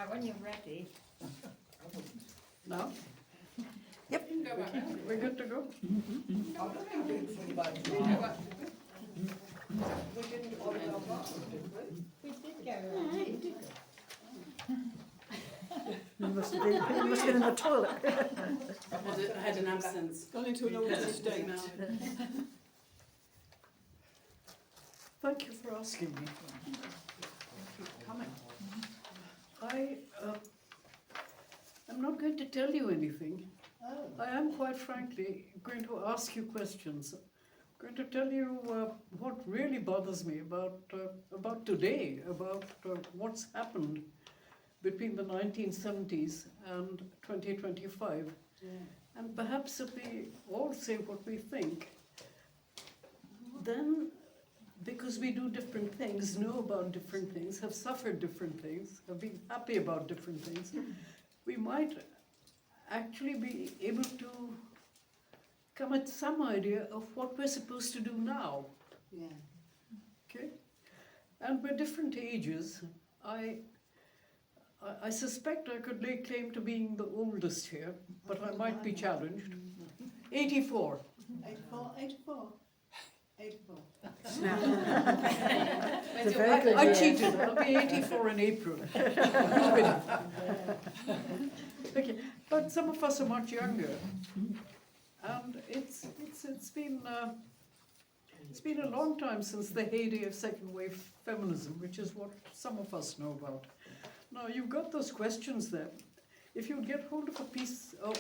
Right, when you're ready. Now? Yep. We're good to go? We did go around. You must have been in the toilet. I had an absence. Gone into an altered state. Thank you for asking me. Coming. I am not going to tell you anything. I am, quite frankly, going to ask you questions. I'm going to tell you what really bothers me about today, about what's happened between the 1970s and 2025. And perhaps if we all say what we think, then, because we do different things, know about different things, have suffered different things, have been happy about different things, we might actually be able to come at some idea of what we're supposed to do now. Yeah. Okay? And we're different ages. I suspect I could lay claim to being the oldest here, but I might be challenged. 84. 84. I cheated. I'll be 84 in April. You win. Okay, but some of us are much younger, and it's been a long time since the heyday of second wave feminism, which is what some of us know about. Now you've got those questions there. If you get hold of a piece of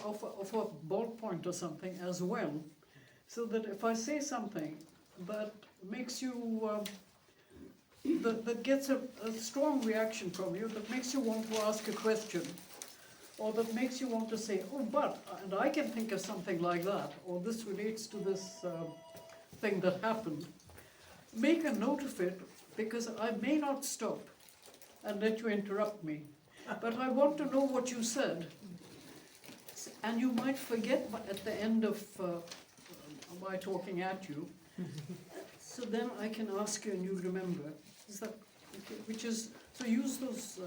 a ballpoint or something as well, so that if I say something that makes you, that gets a strong reaction from you, that makes you want to ask a question, or that makes you want to say, oh, but, and I can think of something like that, or this relates to this thing that happened, make a note of it, because I may not stop and let you interrupt me, but I want to know what you said, and you might forget at the end of my talking at you, so then I can ask you and you'll remember. Is that okay? Which is, so use those,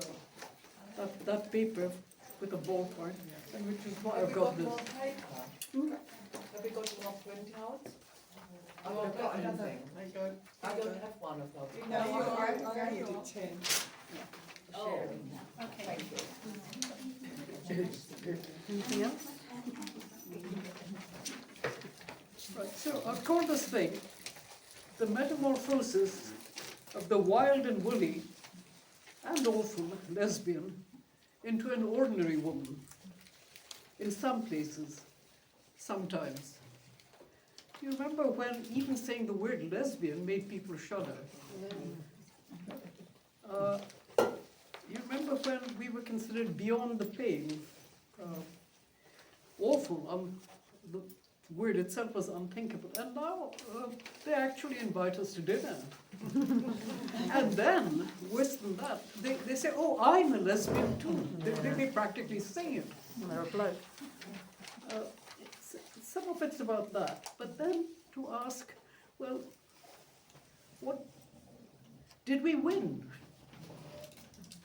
that paper with a ballpoint, and which is why I've got this. Have we got more printouts? I've got anything. I don't have one of those. No, I needed 10. Oh, Okay. thank you. Anything else? Right, so I've called this thing the metamorphosis of the wild and woolly and awful lesbian into an ordinary woman. In some places, sometimes. You remember when even saying the word lesbian made people shudder? You remember when we were considered beyond the pale? Awful. The word itself was unthinkable. And now they actually invite us to dinner. And then, worse than that, they say, oh, I'm a lesbian too. They practically say it. They're a bloke. Some of it's about that. But then to ask, well, what did we win?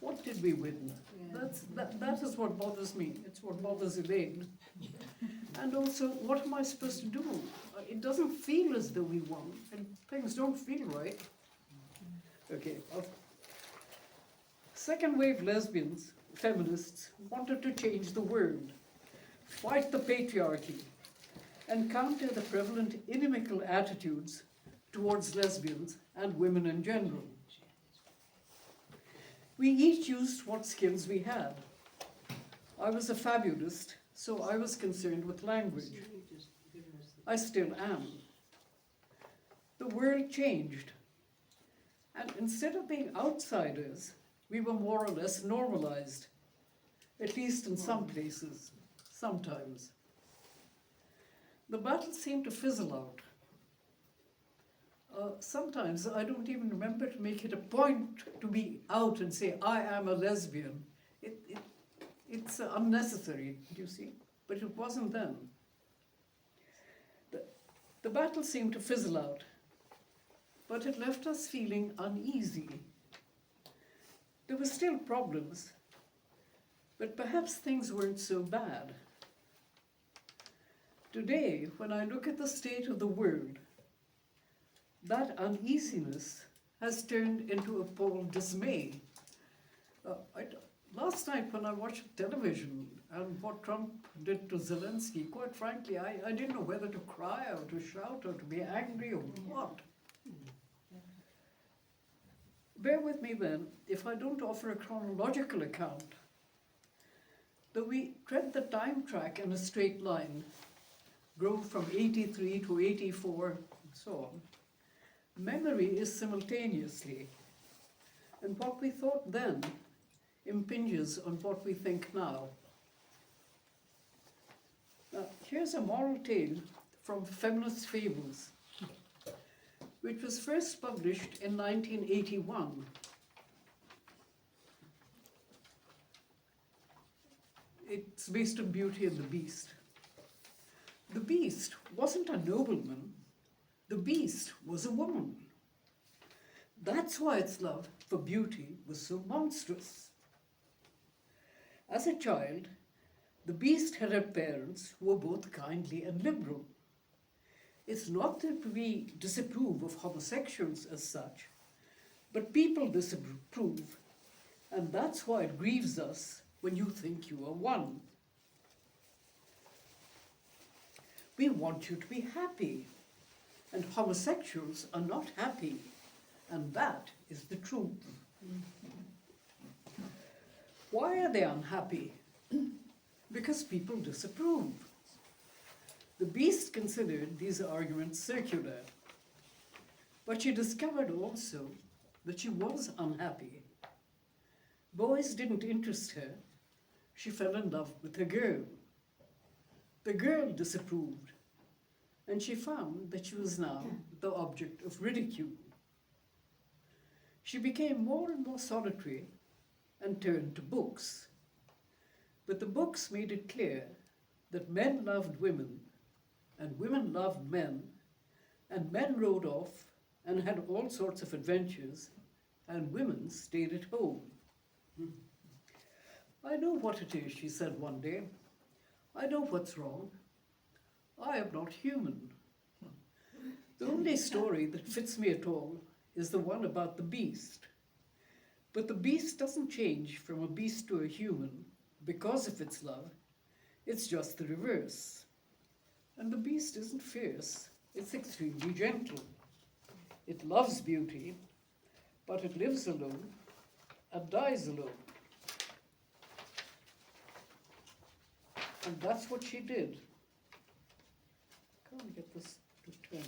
What did we win? That is what bothers me. It's what bothers Elaine. And also, what am I supposed to do? It doesn't feel as though we won, and things don't feel right. Okay. Second wave lesbians, feminists, wanted to change the world, fight the patriarchy, and counter the prevalent inimical attitudes towards lesbians and women in general. We each used what skills we had. I was a fabulist, so I was concerned with language. I still am. The world changed, and instead of being outsiders, we were more or less normalised, at least in some places, sometimes. The battle seemed to fizzle out. Sometimes I don't even remember to make it a point to be out and say, I am a lesbian. It's unnecessary, do you see? But it wasn't then. The battle seemed to fizzle out, but it left us feeling uneasy. There were still problems, But perhaps things weren't so bad. Today, when I look at the state of the world, that uneasiness has turned into appalled dismay. Last night when I watched television and what Trump did to Zelensky, quite frankly, I didn't know whether to cry or to shout or to be angry or what. Bear with me then if I don't offer a chronological account. Though we tread the time track in a straight line, grow from 83 to 84 and so on, memory is simultaneously, and what we thought then impinges on what we think now. Now, here's a moral tale from Feminist Fables, which was first published in 1981. It's based on Beauty and the Beast. The Beast wasn't a nobleman. The Beast was a woman. That's why its love for beauty was so monstrous. As a child, the Beast had had parents who were both kindly and liberal. It's not that we disapprove of homosexuals as such, but people disapprove, and that's why it grieves us when you think you are one. We want you to be happy, and homosexuals are not happy, and that is the truth. Why are they unhappy? Because people disapprove. The Beast considered these arguments circular, but she discovered also that she was unhappy. Boys didn't interest her. She fell in love with a girl. The girl disapproved, and she found that she was now the object of ridicule. She became more and more solitary and turned to books. But the books made it clear that men loved women, and women loved men, and men rode off and had all sorts of adventures, and women stayed at home. I know what it is, she said one day. I know what's wrong. I am not human. The only story that fits me at all is the one about the Beast. But the Beast doesn't change from a beast to a human because of its love. It's just the reverse. And the Beast isn't fierce. It's extremely gentle. It loves beauty, but it lives alone and dies alone. And that's what she did. Can't get this to turn.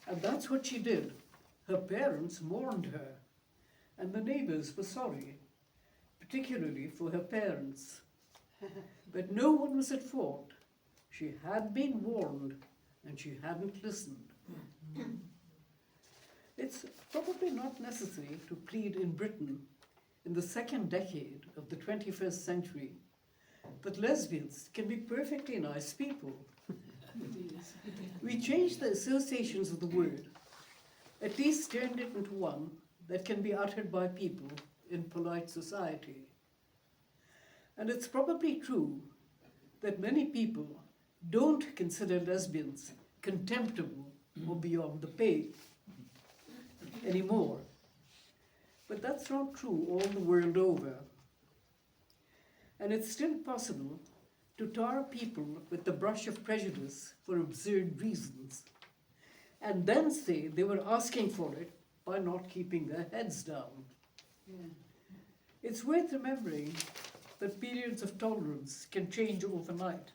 And that's what she did. Her parents mourned her, and the neighbors were sorry, particularly for her parents. But no one was at fault. She had been warned, and she hadn't listened. It's probably not necessary to plead in Britain in the second decade of the 21st century that lesbians can be perfectly nice people. We changed the associations of the word, at least turned it into one that can be uttered by people in polite society. And it's probably true that many people don't consider lesbians contemptible or beyond the pale anymore. But that's not true all the world over. And it's still possible to tar people with the brush of prejudice for absurd reasons, and then say they were asking for it by not keeping their heads down. Yeah. It's worth remembering that periods of tolerance can change overnight.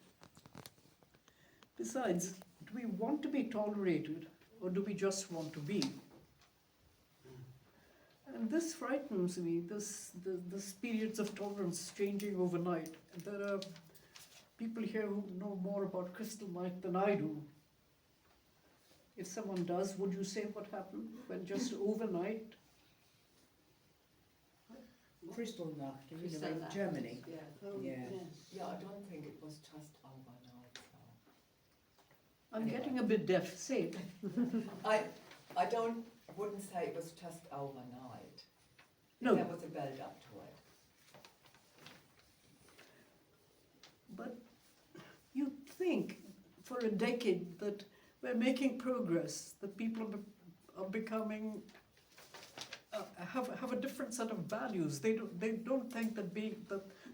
Besides, do we want to be tolerated, or do we just want to be? And this frightens me, this periods of tolerance changing overnight. And there are people here who know more about crystal night than I do. If someone does, would you say what happened when just overnight? Kristallnacht, you Crystal know, in Nacht. Germany. Yeah. Yeah. Yeah, I don't think it was just overnight. I'm getting a bit deaf, say it. I wouldn't say it was just overnight. No. There was a build up to it. for a decade that we're making progress, that people are becoming, have a different set of values. They don't think that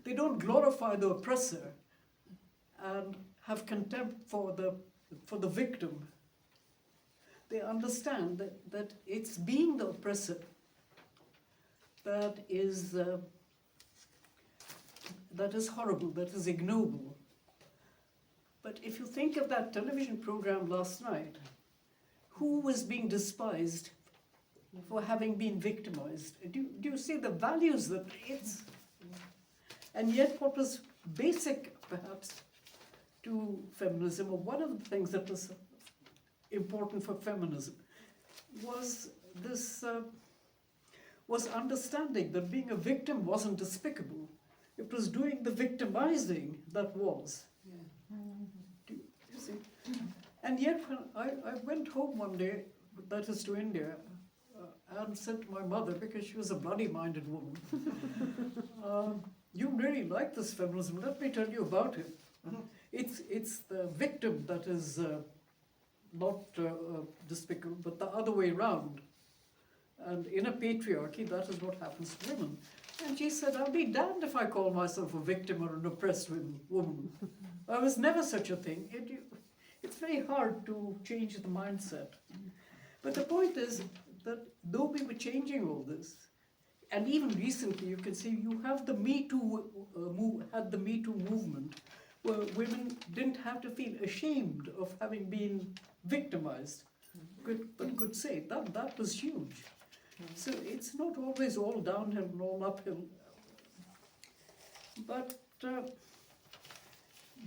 they don't glorify the oppressor and have contempt for the victim. They understand that it's being the oppressor that is horrible, that is ignoble. But if you think of that television program last night, who was being despised for having been victimized? Do you see the values that it's... And yet what was basic, perhaps, to feminism, or one of the things that was important for feminism, was this, was understanding that being a victim wasn't despicable. It was doing the victimizing that was. Do you see? And yet when I went home one day, that is to India, and said to my mother, because she was a bloody-minded woman, you really like this feminism, let me tell you about it. It's the victim that is not despicable, but the other way around. And in a patriarchy, that is what happens to women. And she said, I'll be damned if I call myself a victim or an oppressed woman. I was never such a thing. It's very hard to change the mindset. But the point is that though we were changing all this, and even recently you can see you have the Me Too, had the Me Too movement, where women didn't have to feel ashamed of having been victimized, but could say that was huge. So it's not always all downhill and all uphill. But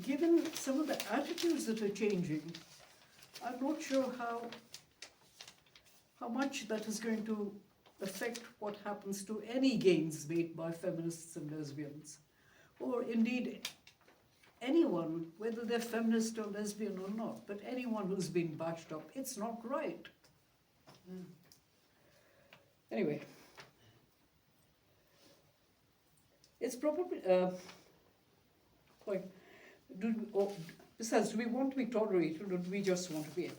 given some of the attitudes that are changing, I'm not sure how much that is going to affect what happens to any gains made by feminists and lesbians, or indeed anyone, whether they're feminist or lesbian or not, but anyone who's been bashed up. It's not right. Anyway, it's probably, besides, do we want to be tolerated or do we just want to be?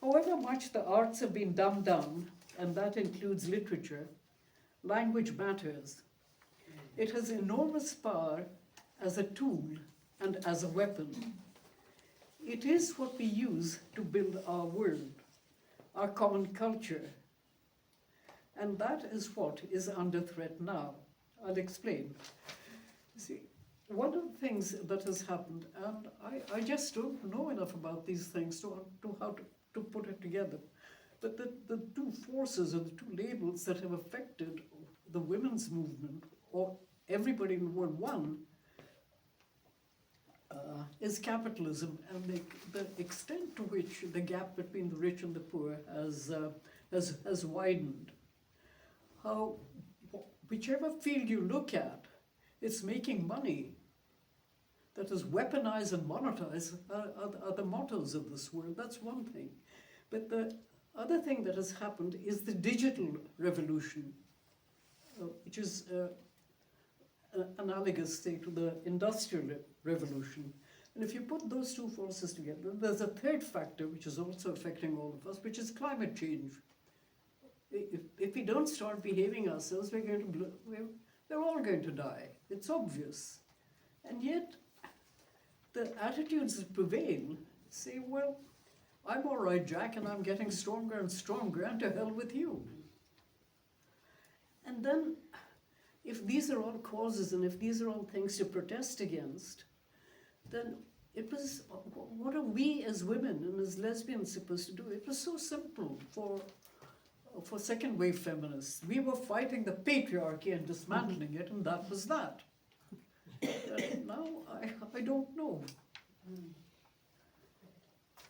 However much the arts have been dumbed down, and that includes literature, language matters. It has enormous power as a tool and as a weapon. It is what we use to build our world, our common culture. And that is what is under threat now. I'll explain. See, one of the things that has happened, and I just don't know enough about these things to how to put it together, but the two forces or the two labels that have affected the women's movement, or everybody in the world, one, is capitalism and the extent to which the gap between the rich and the poor has widened. How, whichever field you look at, it's making money. That is, weaponize and monetize are the mottos of this world. That's one thing. But the other thing that has happened is the digital revolution, which is analogous, say, to the industrial revolution. And if you put those two forces together, there's a third factor which is also affecting all of us, which is climate change. If we don't start behaving ourselves, we're all going to die. It's obvious. And yet, the attitudes that prevail say, well, I'm all right, Jack, and I'm getting stronger and stronger, and to hell with you. And then, if these are all causes and if these are all things to protest against, then it was, what are we as women and as lesbians supposed to do? It was so simple for second wave feminists. We were fighting the patriarchy and dismantling it, and that was that. Now, I don't know.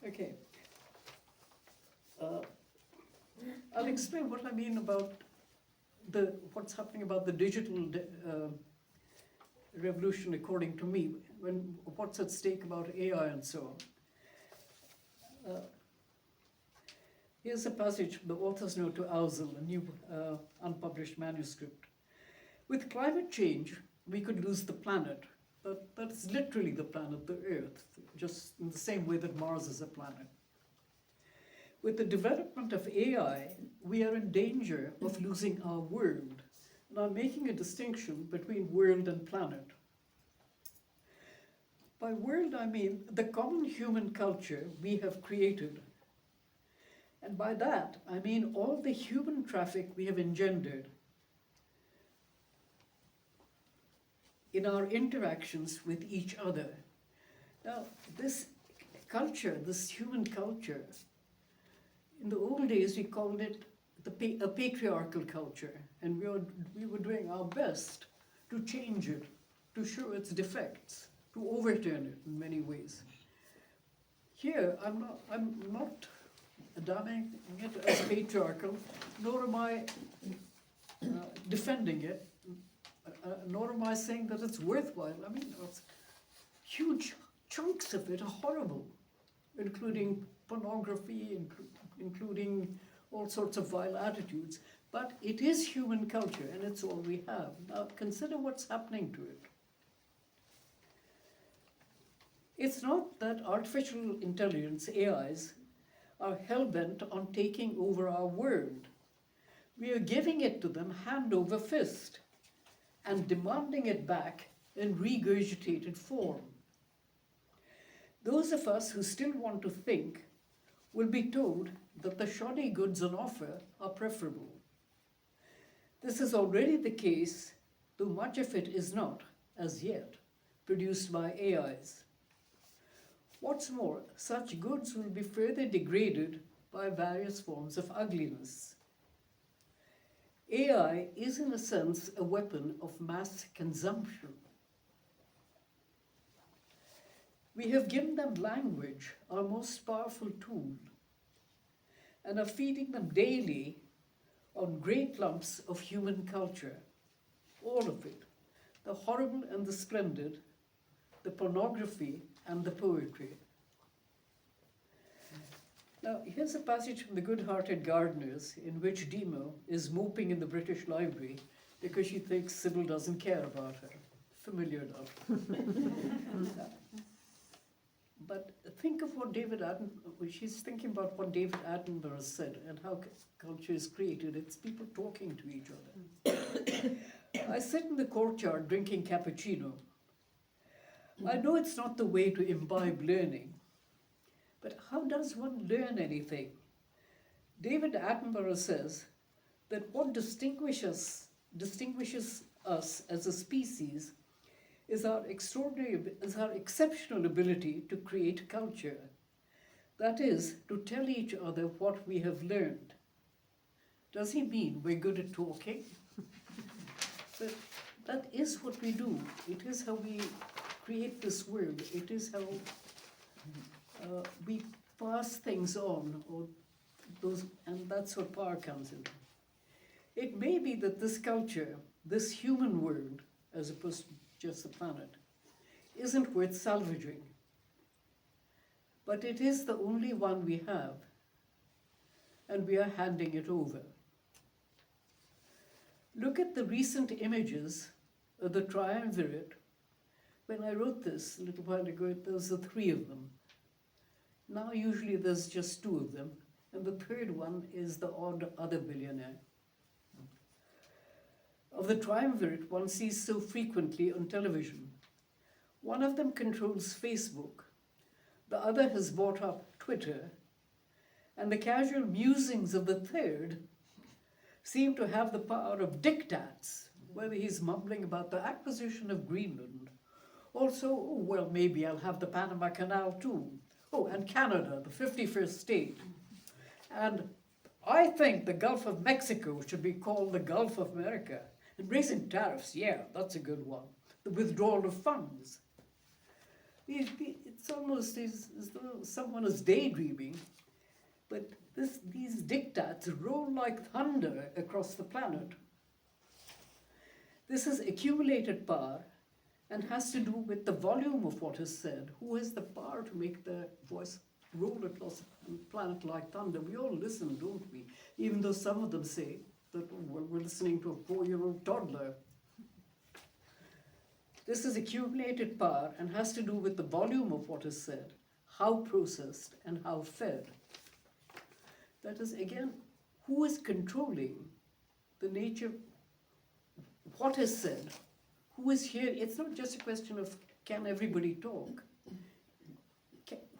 Okay. I'll explain what I mean about what's happening about the digital revolution, according to me, what's at stake about AI and so on. Here's a passage from the author's note to Ausel, a new unpublished manuscript. With climate change, we could lose the planet, that is literally the planet, the Earth, just in the same way that Mars is a planet. With the development of AI, we are in danger of losing our world. And I'm making a distinction between world and planet. By world, I mean the common human culture we have created. And by that, I mean all the human traffic we have engendered in our interactions with each other. Now, this culture, this human culture, in the old days we called it a patriarchal culture, and we were doing our best to change it, to show its defects, to overturn it in many ways. Here, I'm not damning it as patriarchal, nor am I defending it, nor am I saying that it's worthwhile. I mean, huge chunks of it are horrible, including pornography, including all sorts of vile attitudes. But it is human culture, and it's all we have. Now, consider what's happening to it. It's not that artificial intelligence, AIs, are hell-bent on taking over our world. We are giving it to them hand over fist and demanding it back in regurgitated form. Those of us who still want to think will be told that the shoddy goods on offer are preferable. This is already the case, though much of it is not, as yet, produced by AIs. What's more, such goods will be further degraded by various forms of ugliness. AI is, in a sense, a weapon of mass consumption. We have given them language, our most powerful tool, and are feeding them daily on great lumps of human culture, all of it, the horrible and the splendid, the pornography and the poetry. Now, here's a passage from The Good-Hearted Gardeners in which Demo is moping in the British Library because she thinks Sybil doesn't care about her. Familiar enough. But think of what she's thinking about what David Attenborough said and how culture is created. It's people talking to each other. I sit in the courtyard drinking cappuccino. I know it's not the way to imbibe learning, but how does one learn anything? David Attenborough says that what distinguishes us as a species is our exceptional ability to create culture. That is, to tell each other what we have learned. Does he mean we're good at talking? But that is what we do. It is how we create this world. It is how we pass things on, and that's where power comes in. It may be that this culture, this human world, as opposed to just the planet, isn't worth salvaging. But it is the only one we have, and we are handing it over. Look at the recent images of the triumvirate. When I wrote this a little while ago, there was 3 of them. Now usually there's just 2 of them, and the 3rd one is the odd other billionaire. Of the triumvirate one sees so frequently on television. One of them controls Facebook, the other has bought up Twitter, and the casual musings of the 3rd seem to have the power of diktats, whether he's mumbling about the acquisition of Greenland. Also, oh, well, maybe I'll have the Panama Canal too. Oh, and Canada, the 51st state. And I think the Gulf of Mexico should be called the Gulf of America. And raising tariffs, yeah, that's a good one. The withdrawal of funds. It's almost as though someone is daydreaming, but these diktats roll like thunder across the planet. This is accumulated power and has to do with the volume of what is said. Who has the power to make the voice roll across the planet like thunder? We all listen, don't we? Even though some of them say that we're listening to a 4-year-old toddler. This is accumulated power and has to do with the volume of what is said, how processed, and how fed. That is, again, who is controlling the nature, what is said, who is here. It's not just a question of can everybody talk.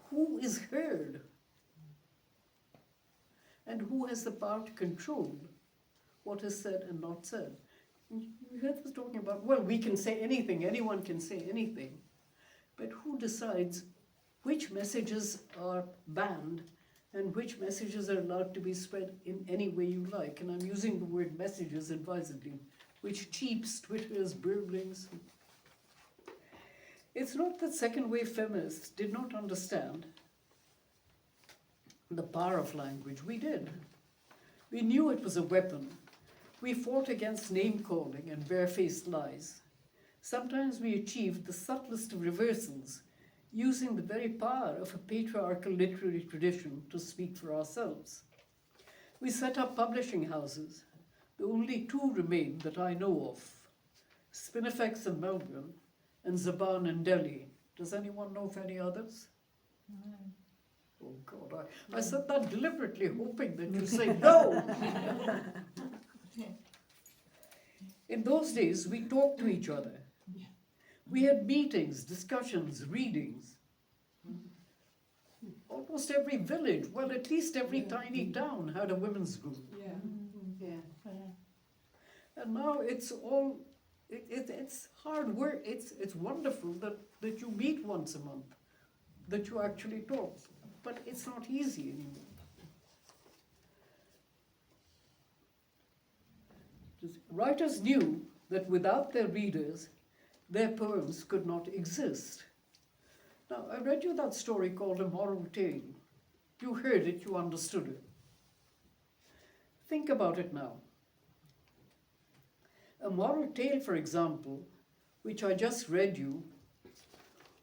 Who is heard? And who has the power to control what is said and not said? You heard us talking about, well, we can say anything, anyone can say anything, but who decides which messages are banned and which messages are allowed to be spread in any way you like? And I'm using the word messages advisedly, which cheaps, Twitters, burblings. It's not that second wave feminists did not understand the power of language. We did. We knew it was a weapon. We fought against name-calling and barefaced lies. Sometimes we achieved the subtlest of reversals, using the very power of a patriarchal literary tradition to speak for ourselves. We set up publishing houses. The only two remain that I know of, Spinifex in Melbourne and Zaban in Delhi. Does anyone know of any others? No. Oh God, I said that deliberately, hoping that you say no. In those days, we talked to each other. We had meetings, discussions, readings. Almost every village, well, at least every tiny town had a women's group. Yeah. And now it's all, it's hard work. It's wonderful that you meet once a month, that you actually talk, but it's not easy anymore. Writers knew that without their readers, their poems could not exist. Now, I read you that story called A Moral Tale. You heard it, you understood it. Think about it now. A moral tale, for example, which I just read you,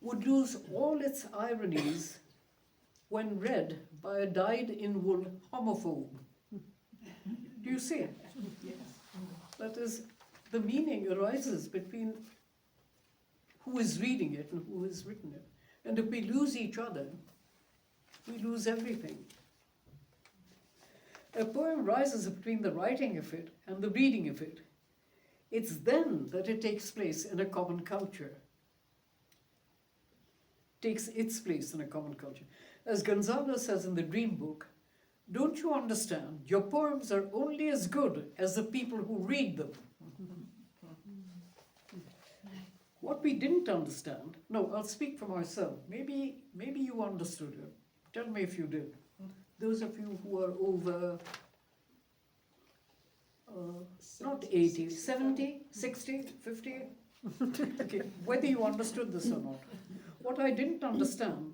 would lose all its ironies when read by a dyed-in-wool homophobe. Do you see? Yes. That is, the meaning arises between who is reading it and who has written it. And if we lose each other, we lose everything. A poem rises between the writing of it and the reading of it. It's then that it takes place in a common culture. Takes its place in a common culture. As Gonzalo says in the Dream Book, don't you understand? Your poems are only as good as the people who read them. What we didn't understand, no, I'll speak for myself. Maybe you understood it. Tell me if you did. Those of you who are over, not 80, 70, 60, 50? Okay, whether you understood this or not. What I didn't understand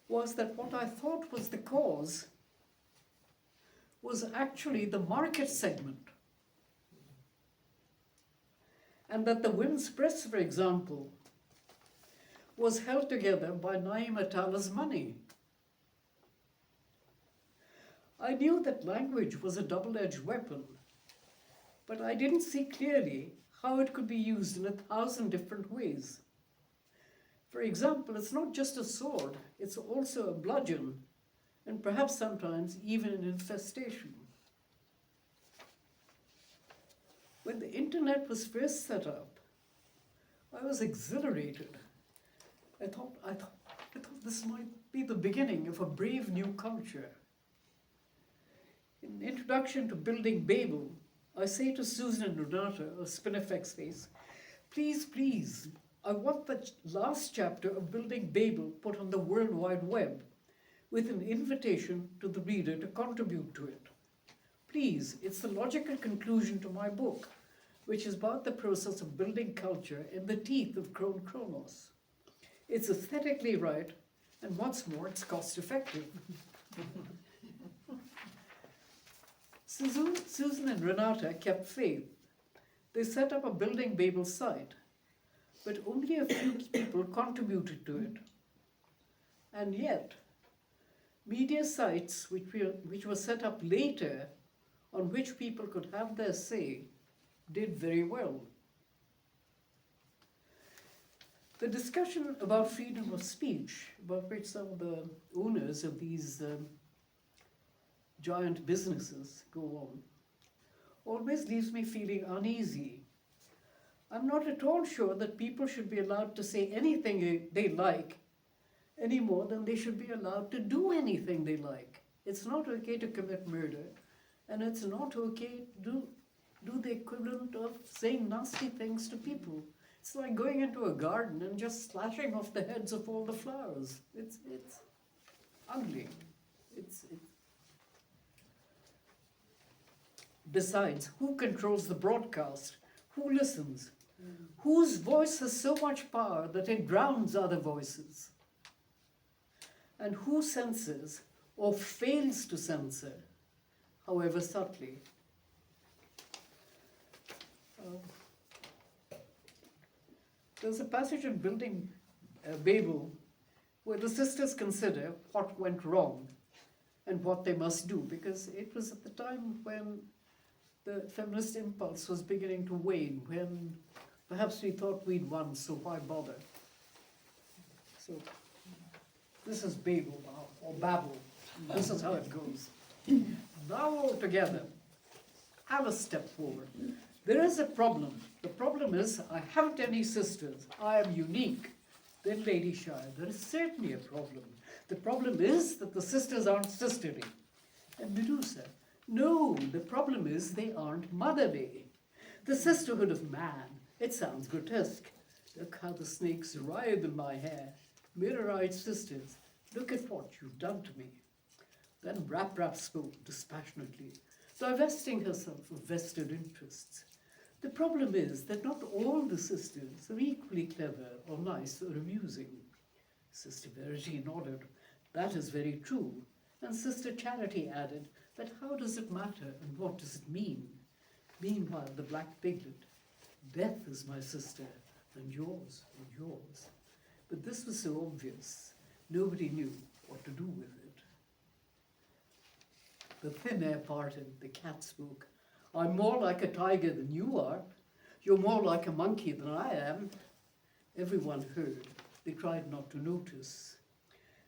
was that what I thought was the cause was actually the market segment. And that the women's press, for example, was held together by Naima Atala's money. I knew that language was a double-edged weapon, but I didn't see clearly how it could be used in 1,000 different ways. For example, it's not just a sword, it's also a bludgeon, and perhaps sometimes even an infestation. When the internet was first set up, I was exhilarated. I thought this might be the beginning of a brave new culture. In Introduction to Building Babel, I say to Susan and Renata, a Spinifex face, please, please, I want the last chapter of Building Babel put on the World Wide Web with an invitation to the reader to contribute to it. Please, it's the logical conclusion to my book, which is about the process of building culture in the teeth of Chronos. It's aesthetically right, and what's more, it's cost-effective. Susan and Renata kept faith. They set up a Building Babel site, but only a few people contributed to it. And yet, media sites which were set up later, on which people could have their say, did very well. The discussion about freedom of speech, about which some of the owners of these giant businesses go on, always leaves me feeling uneasy. I'm not at all sure that people should be allowed to say anything they like any more than they should be allowed to do anything they like. It's not okay to commit murder, and it's not okay to do the equivalent of saying nasty things to people. It's like going into a garden and just slashing off the heads of all the flowers. It's ugly. It's Besides, who controls the broadcast? Who listens? Whose voice has so much power that it drowns other voices? And who censors or fails to censor, however subtly? There's a passage in Building Babel where the sisters consider what went wrong and what they must do, because it was at the time when the feminist impulse was beginning to wane, when perhaps we thought we'd won, so why bother? So this is Babel now, or Babel. This is how it goes. Now all together, Alice stepped forward. There is a problem. The problem is I haven't any sisters. I am unique. Then Lady Shire, there is certainly a problem. The problem is that the sisters aren't sisterly. And Medusa, no, the problem is they aren't motherly. The sisterhood of man, it sounds grotesque. Look how the snakes writhe in my hair. Mirror-eyed sisters, look at what you've done to me. Then Rap spoke dispassionately, divesting herself of vested interests. The problem is that not all the sisters are equally clever or nice or amusing. Sister Verity nodded. That is very true. And Sister Charity added, but how does it matter and what does it mean? Meanwhile, the Black Piglet, Beth is my sister, and yours, and yours. But this was so obvious, nobody knew what to do with it. The thin air parted, the cat spoke. I'm more like a tiger than you are. You're more like a monkey than I am. Everyone heard. They tried not to notice.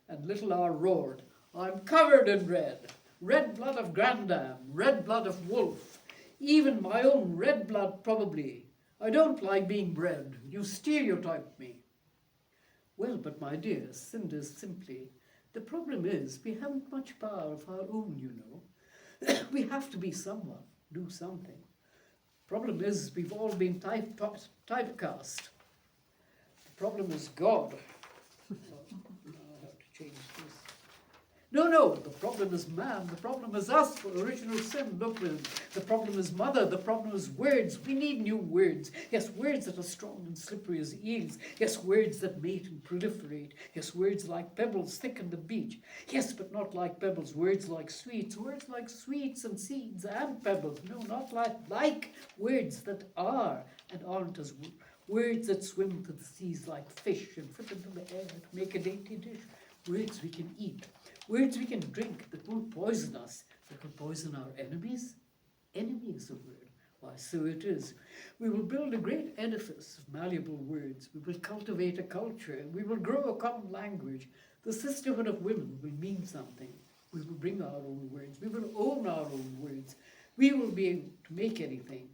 And little R roared, I'm covered in red. Red blood of Grandam, red blood of Wolf. Even my own red blood, probably. I don't like being bred. You stereotype me. Well, but my dear, cinders simply, the problem is we haven't much power of our own, you know. We have to be someone, do something. Problem is we've all been typecast. The problem is God. I have to change this. No, the problem is man. The problem is us for original sin. Look, the problem is mother. The problem is words. We need new words. Yes, words that are strong and slippery as eels. Yes, words that mate and proliferate. Yes, words like pebbles thicken the beach. Yes, but not like pebbles. Words like sweets. Words like sweets and seeds and pebbles. No, not like words that are and aren't as words that swim to the seas like fish and flip into the air to make a dainty dish. Words we can eat. Words we can drink that won't poison us, that will poison our enemies. Enemy is a word. Why, so it is. We will build a great edifice of malleable words. We will cultivate a culture. We will grow a common language. The sisterhood of women will mean something. We will bring our own words. We will own our own words. We will be able to make anything.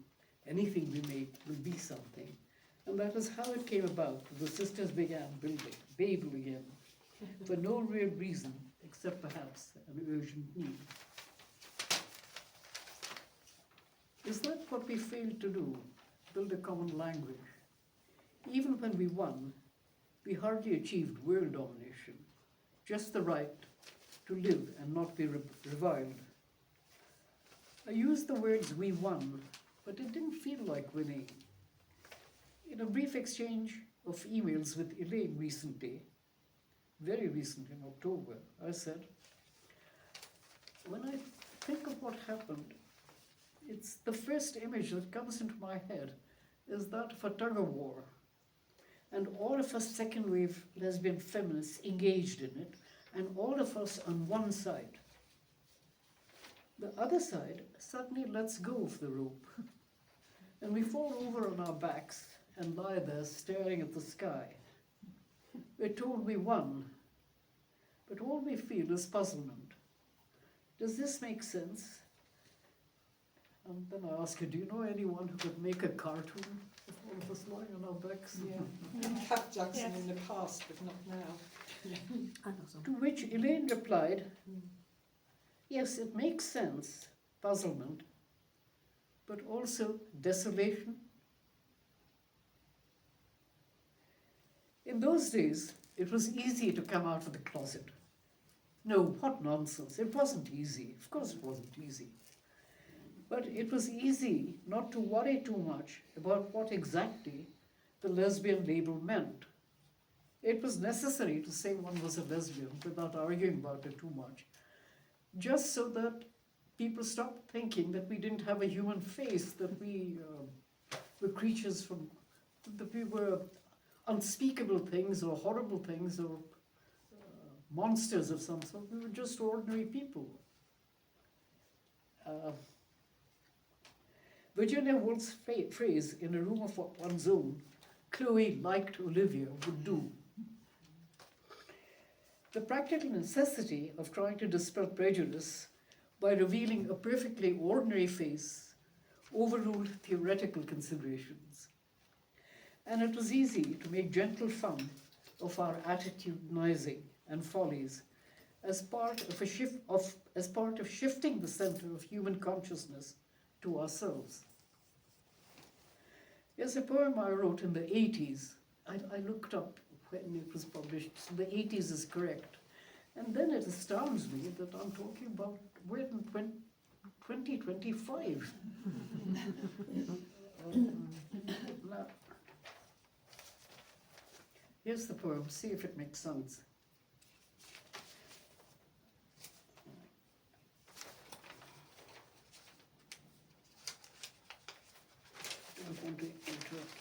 Anything we make will be something. And that is how it came about that the sisters began building Babel again, for no real reason except perhaps an urgent need. Is that what we failed to do? Build a common language? Even when we won, we hardly achieved world domination, just the right to live and not be reviled. I used the words we won, but it didn't feel like winning. In a brief exchange of emails with Elaine recently, very recent in October, I said, when I think of what happened, it's the first image that comes into my head is that of a tug-of-war. And all of us second wave lesbian feminists engaged in it, and all of us on one side. The other side suddenly lets go of the rope, and we fall over on our backs and lie there staring at the sky. We're told we won, but all we feel is puzzlement. Does this make sense? And then I ask you, do you know anyone who could make a cartoon of all of us lying on our backs? Yeah. Have Jackson in the past, but not now. To which Elaine replied, yes, it makes sense, puzzlement, but also desolation. In those days, it was easy to come out of the closet. No, what nonsense. It wasn't easy. Of course it wasn't easy. But it was easy not to worry too much about what exactly the lesbian label meant. It was necessary to say one was a lesbian without arguing about it too much, just so that people stopped thinking that we didn't have a human face, that we were creatures from, that we were unspeakable things or horrible things or monsters of some sort. We were just ordinary people. Virginia Woolf's phrase, in a room of one's own, Chloe liked Olivia, would do. The practical necessity of trying to dispel prejudice by revealing a perfectly ordinary face overruled theoretical considerations. And it was easy to make gentle fun of our attitudinizing and follies as part of shifting the center of human consciousness to ourselves. There's a poem I wrote in the 80s. I looked up when it was published, so the 80s is correct. And then it astounds me that I'm talking about we're in 2025. Now, here's the poem, see if it makes sense. Don't want to interrupt.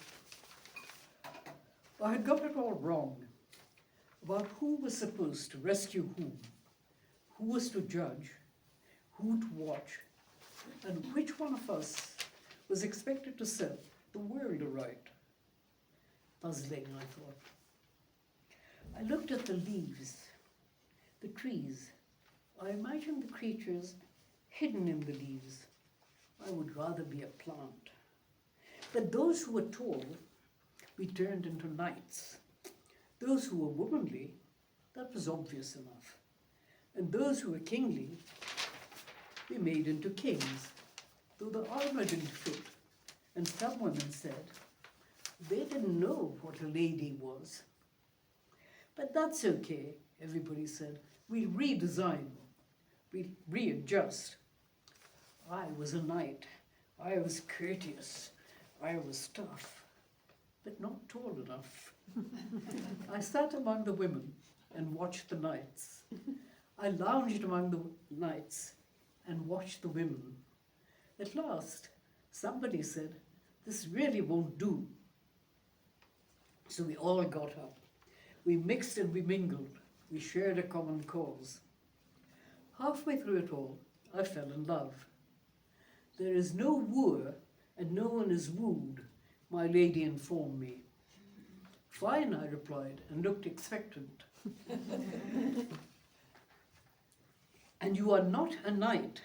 I had got it all wrong about who was supposed to rescue whom, who was to judge, who to watch, and which one of us was expected to set the world aright. Puzzling, I thought. I looked at the leaves, the trees. I imagined the creatures hidden in the leaves. I would rather be a plant. But those who were tall, we turned into knights. Those who were womanly, that was obvious enough. And those who were kingly, we made into kings, though the armor didn't fit. And some women said they didn't know what a lady was. But that's okay, everybody said. We'll redesign, we'll readjust. I was a knight, I was courteous, I was tough, but not tall enough. I sat among the women and watched the knights. I lounged among the knights and watched the women. At last, somebody said, this really won't do. So we all got up. We mixed and we mingled. We shared a common cause. Halfway through it all, I fell in love. There is no wooer and no one is wooed, my lady informed me. Fine, I replied, and looked expectant. And you are not a knight.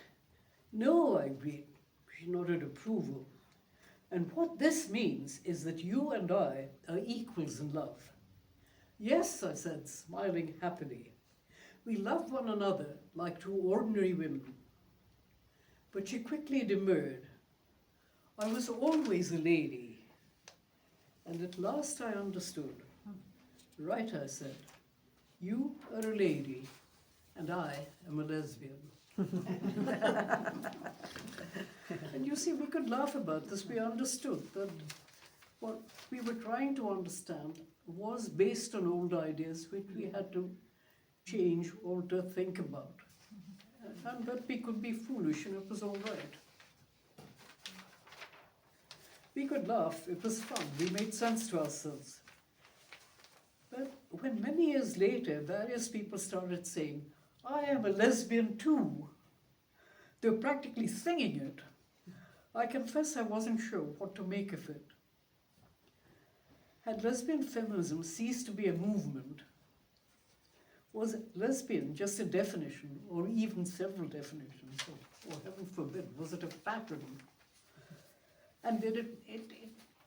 No, I agreed. She nodded approval. And what this means is that you and I are equals in love. Yes, I said, smiling happily. We love one another like two ordinary women. But she quickly demurred. I was always a lady. And at last I understood. Right, I said, you are a lady, and I am a lesbian. And you see, we could laugh about this. We understood that what we were trying to understand was based on old ideas which we had to change, alter, think about. And that we could be foolish and it was all right. We could laugh, it was fun, we made sense to ourselves. But when many years later, various people started saying, I am a lesbian too, they were practically singing it. I confess I wasn't sure what to make of it. had lesbian feminism ceased to be a movement? Was lesbian just a definition, or even several definitions, or heaven forbid, was it a pattern? And did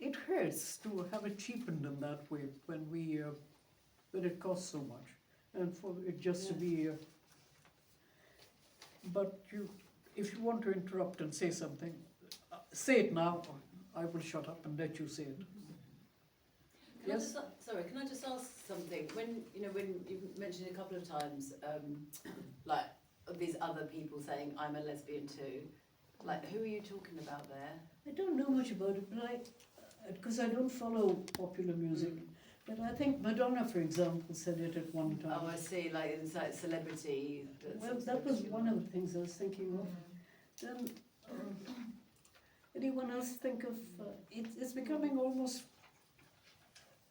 it hurts to have it cheapened in that way when it costs so much, and for it just to be. But if you want to interrupt and say something, say it now. I will shut up and let you say it. Yes. Can I just ask something? When you've mentioned a couple of times, like these other people saying I'm a lesbian too, like who are you talking about there? I don't know much about it, but because I don't follow popular music. But I think Madonna, for example, said it at one time. Oh, I see. Like it's like celebrity. Well, that was one of the things I was thinking of. Then, anyone else think of? It's becoming almost.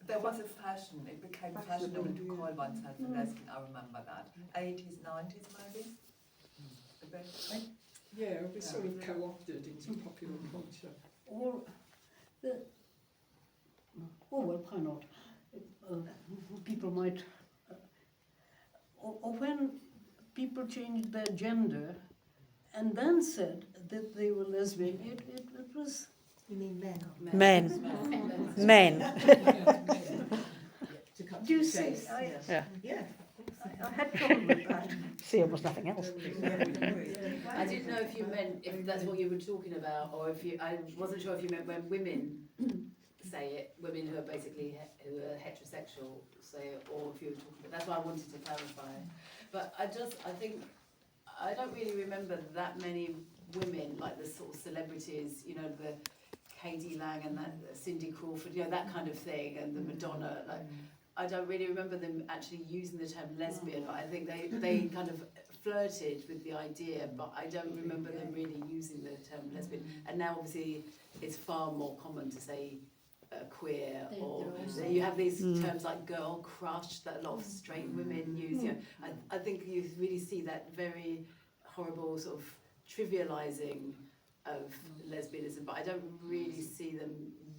There was a fashion, it became fashionable to call oneself a lesbian, I remember that. 80s, 90s maybe? A bit. Yeah, it was sort of co-opted into popular culture. Or well, why not? People might, or when people changed their gender and then said that they were lesbian, it was. You mean men? Men. Do you see? Yeah. I had trouble with that. See, almost nothing else. I didn't know if you meant if that's what you were talking about, or if I wasn't sure if you meant when women say it, women who are basically who are heterosexual say it, or if you were talking about. That's why I wanted to clarify. But I think I don't really remember that many women, like the sort of celebrities, the Katie Lang and that Cindy Crawford, that kind of thing, and the Madonna. Like, I don't really remember them actually using the term lesbian. But I think they kind of flirted with the idea, but I don't remember them really using the term lesbian. And now, obviously, it's far more common to say queer, or you have these terms like girl crush that a lot of straight women use. I think you really see that very horrible sort of trivializing of lesbianism, but I don't really see them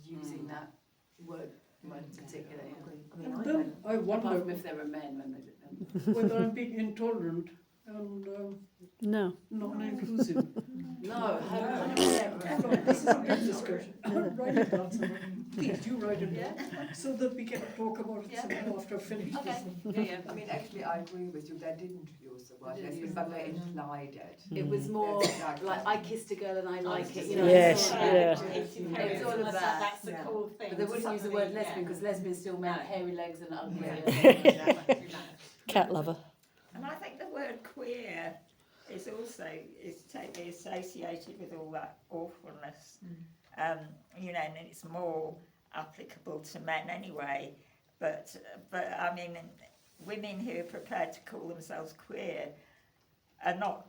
using that word particularly. And then I Apart wonder from if they were men when they did. whether I'm being intolerant and No. not inclusive. No, This is a big discussion. Write it down somewhere. Please, you write it down, so that we can talk about it some more after I finish okay. this. Yeah. I mean, actually, I agree with you. They didn't use the word lesbian, but they implied it. It was more like I kissed a girl and I like it. Yes, yeah. It's all of that. That's the cool thing. But they wouldn't use the word lesbian because lesbian still meant hairy legs and ugly. Cat lover. And I think the word queer is also totally associated with all that awfulness. And it's more applicable to men anyway. But I mean, women who are prepared to call themselves queer are not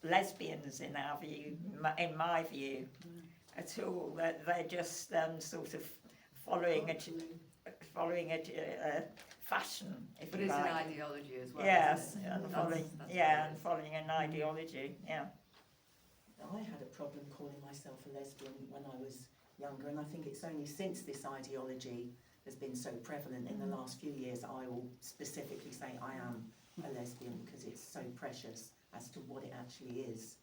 lesbians in our view, in my view, at all. They're just sort of following a fashion, if But you it's like. an ideology as well. Yes, isn't it? and That's following an ideology. Yeah. I had a problem calling myself a lesbian when I was younger, and I think it's only since this ideology has been so prevalent in the last few years I will specifically say I am a lesbian, because it's so precious as to what it actually is.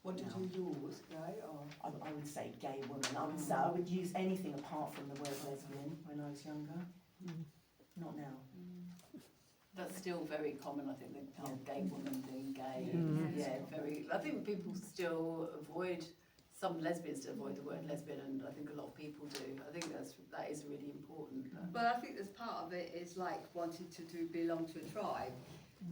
What did you use, gay or? I would say gay woman. I would use anything apart from the word lesbian when I was younger. Not now. That's still very common, I think, the gay woman being gay. Yeah, very. I think people still avoid, some lesbians still avoid the word lesbian, and I think a lot of people do. I think that is really important. But I think there's part of it is like wanting to belong to a tribe.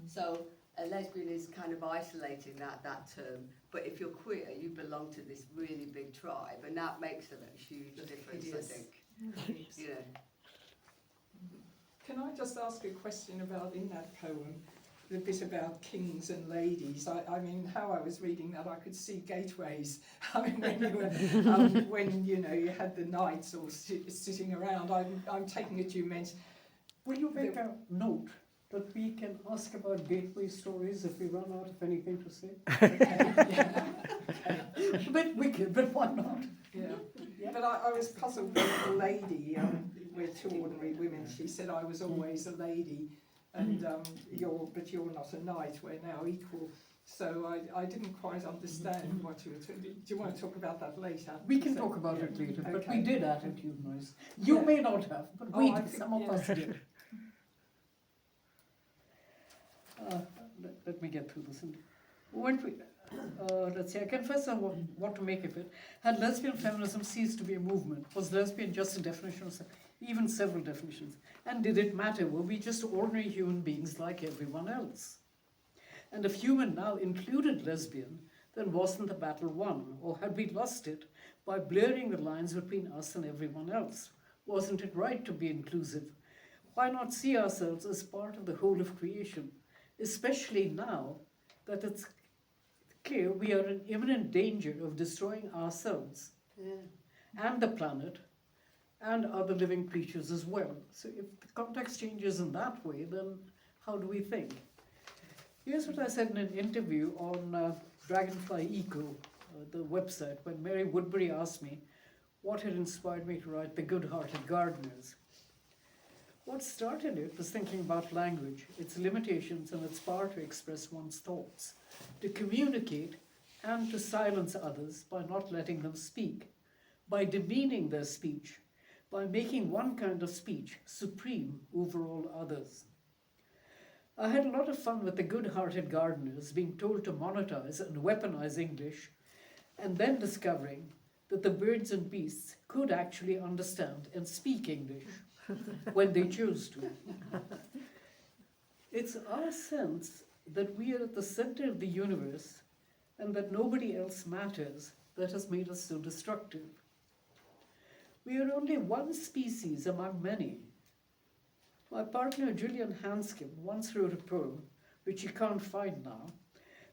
So a lesbian is kind of isolating that term. But if you're queer, you belong to this really big tribe, and that makes a huge difference, I think. You know. Can I just ask a question about, in that poem, the bit about kings and ladies? I mean, how I was reading that, I could see gateways. I mean, when you were, when you had the knights all sitting around, I'm taking it you meant. Will you make a note that we can ask about gateway stories if we run out of anything to say? A bit wicked, but why not? Yeah. But I was puzzled with the lady. we're two ordinary women. She said I was always a lady, and you're not a knight. We're now equal. So I didn't quite understand what you were talking. Do you want to talk about that later? We can talk about it later, but Okay. we did attitudinize. You may not have, but we I did. think- Some of yeah. us did. Let me get through this. Weren't we? Let's see. I confess I want to make of it. Had lesbian feminism ceased to be a movement? Was lesbian just a definition, or even several definitions? And did it matter? Were we just ordinary human beings like everyone else? And if human now included lesbian, then wasn't the battle won? Or had we lost it by blurring the lines between us and everyone else? Wasn't it right to be inclusive? Why not see ourselves as part of the whole of creation, especially now that it's clear we are in imminent danger of destroying ourselves and the planet and other living creatures as well. So if the context changes in that way, then how do we think? Here's what I said in an interview on Dragonfly Eco, the website, when Mary Woodbury asked me what had inspired me to write The Good-Hearted Gardeners. What started it was thinking about language, its limitations and its power to express one's thoughts, to communicate and to silence others by not letting them speak, by demeaning their speech, by making one kind of speech supreme over all others. I had a lot of fun with the good-hearted gardeners being told to monetize and weaponize English, and then discovering that the birds and beasts could actually understand and speak English when they chose to. It's our sense that we are at the center of the universe and that nobody else matters that has made us so destructive. We are only one species among many. My partner Julian Hanscom once wrote a poem, which you can't find now,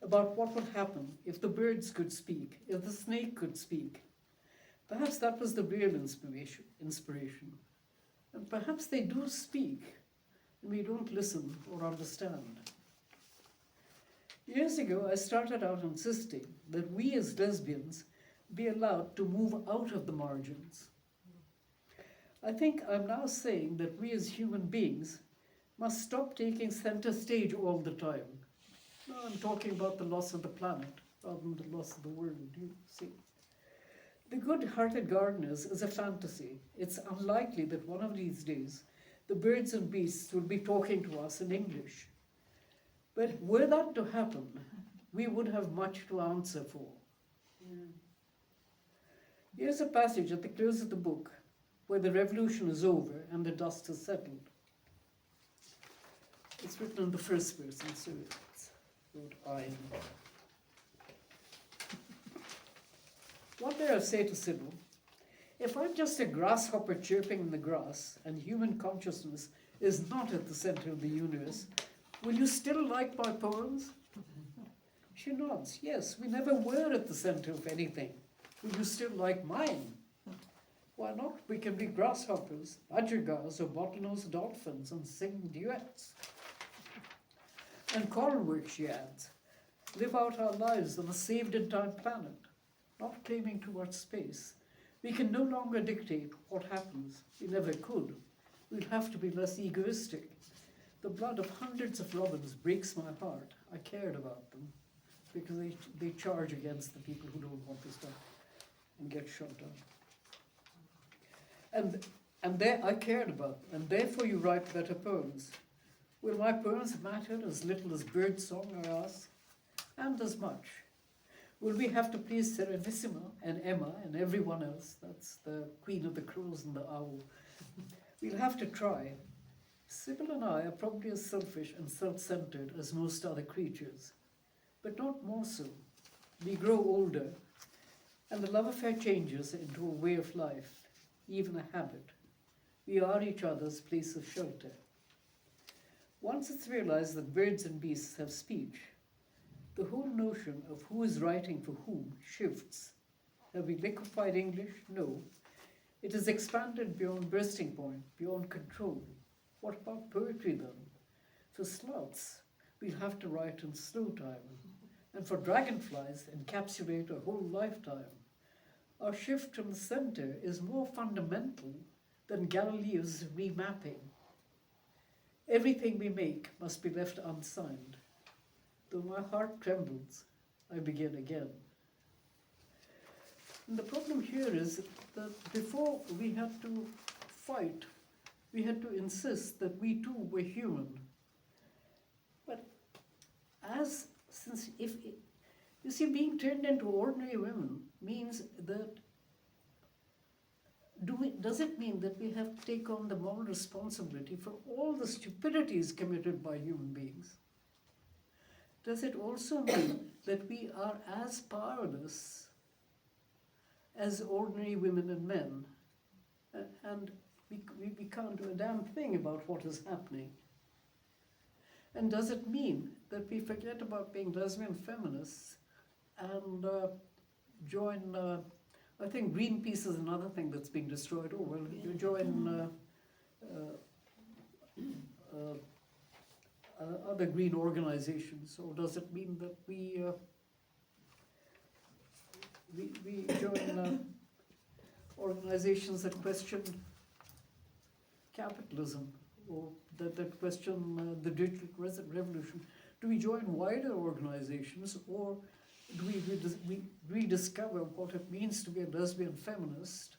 about what would happen if the birds could speak, if the snake could speak. Perhaps that was the real inspiration. And perhaps they do speak, and we don't listen or understand. Years ago, I started out insisting that we as lesbians be allowed to move out of the margins. I think I'm now saying that we as human beings must stop taking center stage all the time. No, I'm talking about the loss of the planet rather than the loss of the world, you see. The Good-Hearted Gardeners is a fantasy. It's unlikely that one of these days the birds and beasts will be talking to us in English. But were that to happen, we would have much to answer for. Here's a passage at the close of the book where the revolution is over and the dust has settled. It's written in the first person, so it's wrote I. One day I say to Sybil, if I'm just a grasshopper chirping in the grass and human consciousness is not at the center of the universe, will you still like my poems? She nods. Yes, we never were at the center of anything. Will you still like mine? Why not? We can be grasshoppers, budgergars, or bottlenose dolphins and sing duets. And coral work, she adds, live out our lives on a saved-in-time planet, not claiming too much space. We can no longer dictate what happens. We never could. We'll have to be less egoistic. The blood of hundreds of robins breaks my heart. I cared about them because they charge against the people who don't want this done and get shot down. And there I cared about them, and therefore you write better poems. Will my poems matter as little as birdsong, I ask? And as much. Will we have to please Serenissima and Emma and everyone else? That's the queen of the crows and the owl. We'll have to try. Sybil and I are probably as selfish and self-centered as most other creatures, but not more so. We grow older, and the love affair changes into a way of life, even a habit. We are each other's place of shelter. Once it's realized that birds and beasts have speech, the whole notion of who is writing for whom shifts. Have we liquefied English? No. It has expanded beyond bursting point, beyond control. What about poetry then? For sloths, we'll have to write in slow time. And for dragonflies, encapsulate a whole lifetime. Our shift from the center is more fundamental than Galileo's remapping. Everything we make must be left unsigned. Though my heart trembles, I begin again. And the problem here is that before we had to fight, we had to insist that we too were human. But you see, being turned into ordinary women means that, does it mean that we have to take on the moral responsibility for all the stupidities committed by human beings? Does it also mean that we are as powerless as ordinary women and men, and we can't do a damn thing about what is happening? And does it mean that we forget about being lesbian feminists and join, I think Greenpeace is another thing that's being destroyed. Oh, well, you join other green organizations, or does it mean that we join organizations that question capitalism, or that question the digital revolution? Do we join wider organizations, or do we rediscover what it means to be a lesbian feminist?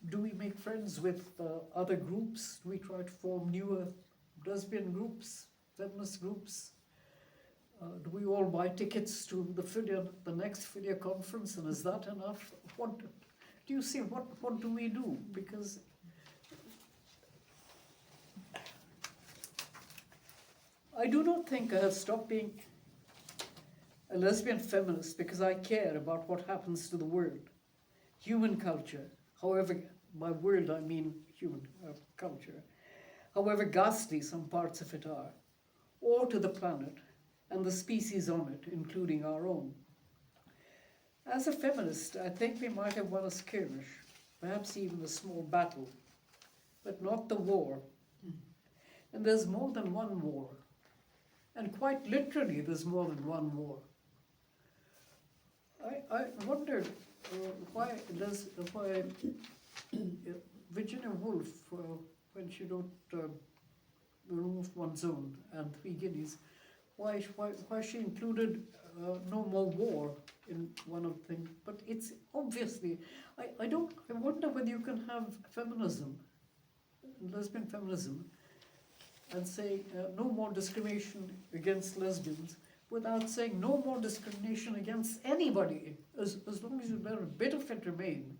Do we make friends with other groups? Do we try to form newer lesbian groups, feminist groups? Do we all buy tickets to the next Filia conference, and is that enough? What do you see? What do we do? Because I do not think I have stopped being a lesbian feminist because I care about what happens to the world, human culture, however, by world I mean human culture, however ghastly some parts of it are, or to the planet and the species on it, including our own. As a feminist, I think we might have won a skirmish, perhaps even a small battle, but not the war. And there's more than one war. And quite literally, there's more than one war. I wondered why Virginia Woolf, when she wrote The Room of One's Own and Three Guineas, why she included no more war in one of the things. But it's obviously, I wonder whether you can have feminism, lesbian feminism, and say no more discrimination against lesbians without saying no more discrimination against anybody, as long as you let a bit of it remain.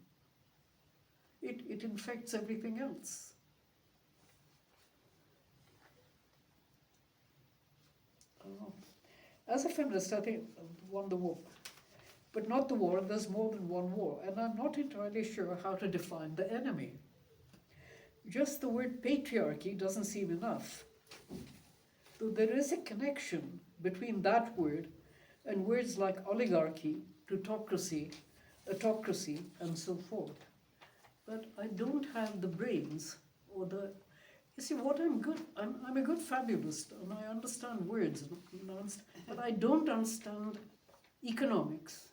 It infects everything else. As a feminist, I think won the war. But not the war, there's more than one war. And I'm not entirely sure how to define the enemy. Just the word patriarchy doesn't seem enough. Though there is a connection between that word and words like oligarchy, plutocracy, autocracy, and so forth. But I don't have the brains or the... You see, what I'm a good fabulist, and I understand words, but I don't understand economics,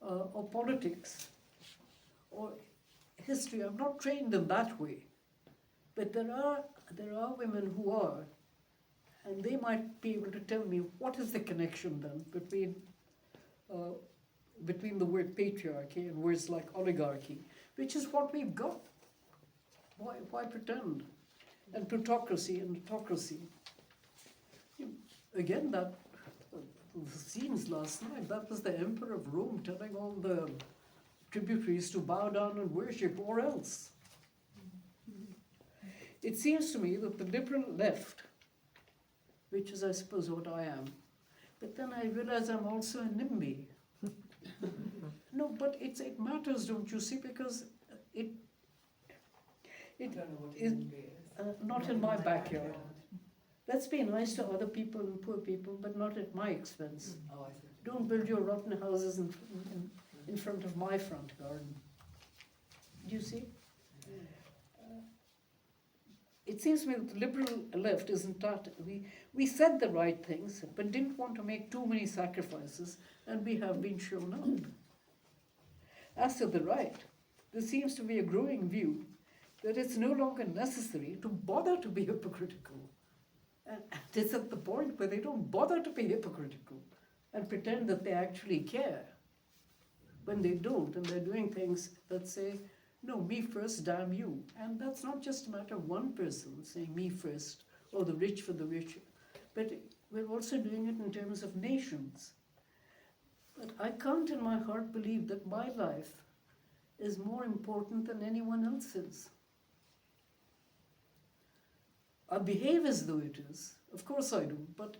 or politics, or history. I'm not trained in that way. But there are women who are, and they might be able to tell me what is the connection then between the word patriarchy and words like oligarchy, which is what we've got. Why pretend? And plutocracy and autocracy. Again, that the scenes last night, that was the Emperor of Rome telling all the tributaries to bow down and worship, or else. It seems to me that the liberal left, which is, I suppose, what I am, but then I realize I'm also a NIMBY. No, but it matters, don't you see, because it is not in my backyard. Let's be nice to other people and poor people, but not at my expense. Oh, I see. Don't build your rotten houses in front of my front garden. Do you see? It seems to me that the liberal left isn't that. We said the right things, but didn't want to make too many sacrifices, and we have been shown up. As to the right, there seems to be a growing view that it's no longer necessary to bother to be hypocritical. And it's at the point where they don't bother to be hypocritical and pretend that they actually care, when they don't, and they're doing things that say, no, me first, damn you. And that's not just a matter of one person saying me first, or the rich for the rich, but we're also doing it in terms of nations. But I can't in my heart believe that my life is more important than anyone else's. I behave as though it is, of course I do, but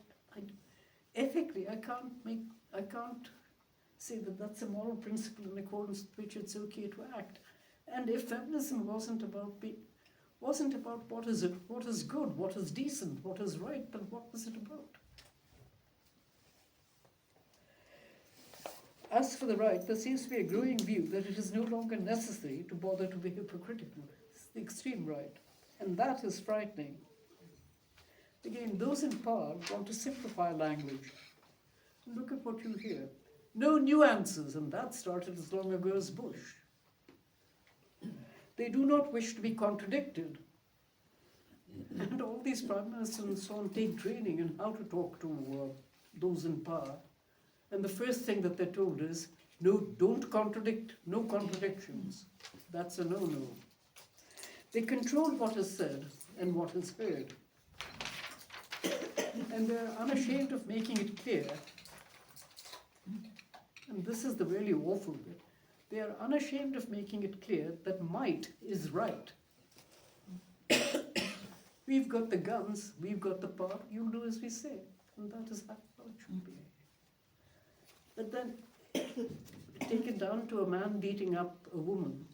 ethically I can't say that that's a moral principle in accordance with which it's okay to act. And if feminism wasn't about what is good, what is decent, what is right, then what was it about? As for the right, there seems to be a growing view that it is no longer necessary to bother to be hypocritical. It's the extreme right, and that is frightening. Again, those in power want to simplify language. Look at what you hear. No nuances, and that started as long ago as Bush. They do not wish to be contradicted. And all these prime ministers and so on take training in how to talk to those in power. And the first thing that they're told is, no, don't contradict, no contradictions. That's a no-no. They control what is said and what is heard. And they're unashamed of making it clear, and this is the really awful bit, they are unashamed of making it clear that might is right. We've got the guns, we've got the power, you do as we say, and that is how it should be. But then, take it down to a man beating up a woman.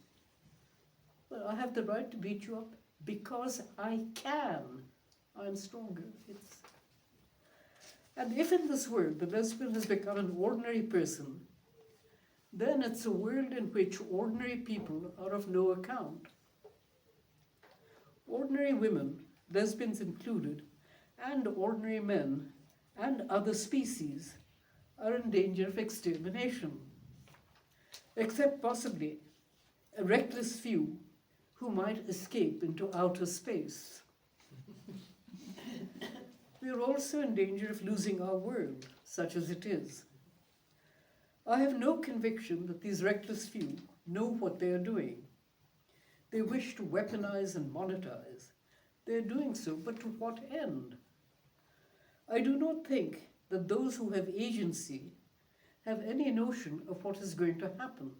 Well, I have the right to beat you up because I can. I'm stronger. And if in this world the lesbian has become an ordinary person, then it's a world in which ordinary people are of no account. Ordinary women, lesbians included, and ordinary men and other species are in danger of extermination, except possibly a reckless few who might escape into outer space. We are also in danger of losing our world, such as it is. I have no conviction that these reckless few know what they are doing. They wish to weaponize and monetize. They are doing so, but to what end? I do not think that those who have agency have any notion of what is going to happen.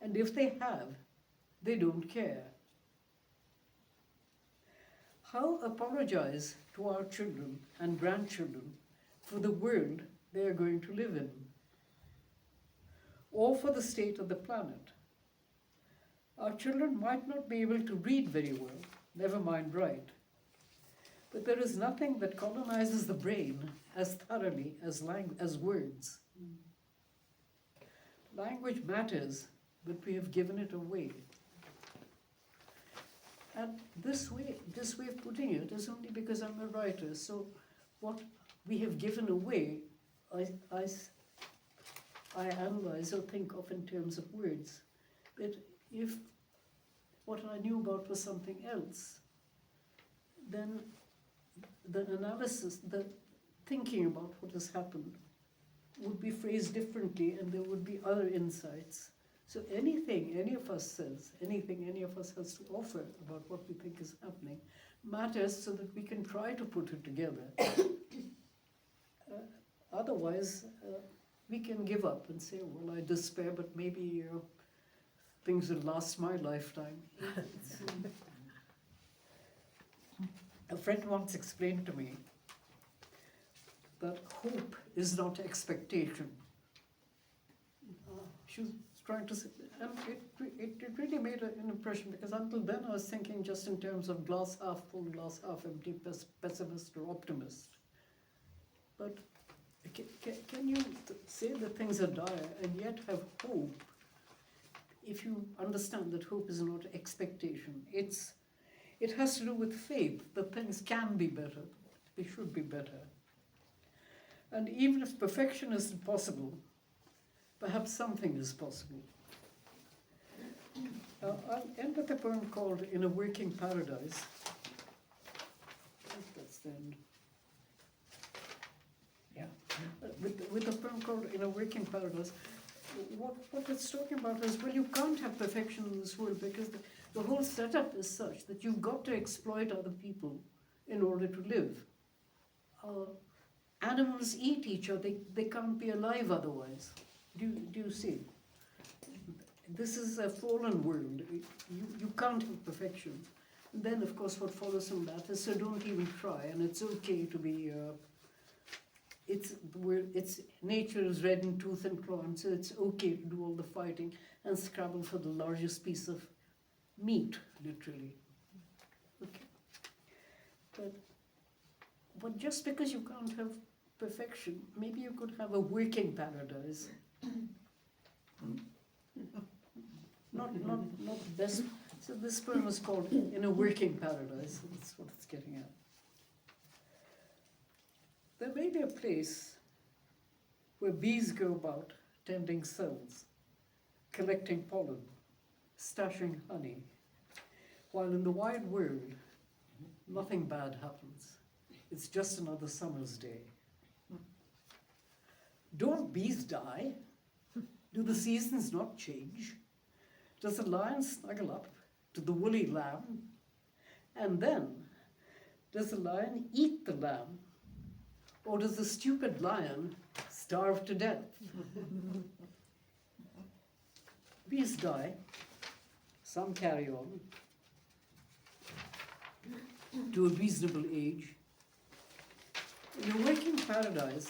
And if they have, they don't care. How apologize to our children and grandchildren for the world they are going to live in, or for the state of the planet? Our children might not be able to read very well, never mind write, but there is nothing that colonizes the brain as thoroughly as words. Language matters, but we have given it away. And this way of putting it is only because I'm a writer. So what we have given away, I analyze or think of in terms of words. But if what I knew about was something else, then the analysis, the thinking about what has happened would be phrased differently, and there would be other insights. So anything any of us says, anything any of us has to offer about what we think is happening matters, so that we can try to put it together. Otherwise, we can give up and say, well, I despair, but maybe things will last my lifetime. A friend once explained to me that hope is not expectation. She was trying to say, and it really made an impression, because until then I was thinking just in terms of glass half full, glass half empty, pessimist or optimist. But can you say that things are dire and yet have hope if you understand that hope is not expectation? It has to do with faith that things can be better, they should be better. And even if perfection isn't possible, perhaps something is possible. I'll end with a poem called In a Working Paradise. I think that's the end. Yeah. With a poem called In a Working Paradise, what it's talking about is, well, you can't have perfection in this world because the whole setup is such that you've got to exploit other people in order to live. Animals eat each other, they can't be alive otherwise. Do you see? This is a fallen world. You can't have perfection. And then, of course, what follows from that is, so don't even try, and it's okay to be... It's nature is red in tooth and claw, and so it's okay to do all the fighting and scrabble for the largest piece of meat, literally. Okay. But just because you can't have perfection, maybe you could have a working paradise. Not the best. So this poem is called In a Working Paradise. That's what it's getting at. There may be a place where bees go about tending cells, collecting pollen, stashing honey, while in the wide world, nothing bad happens. It's just another summer's day. Don't bees die? Do the seasons not change? Does the lion snuggle up to the woolly lamb? And then, does the lion eat the lamb? Or does the stupid lion starve to death? Bees die, some carry on to a reasonable age. In a working paradise,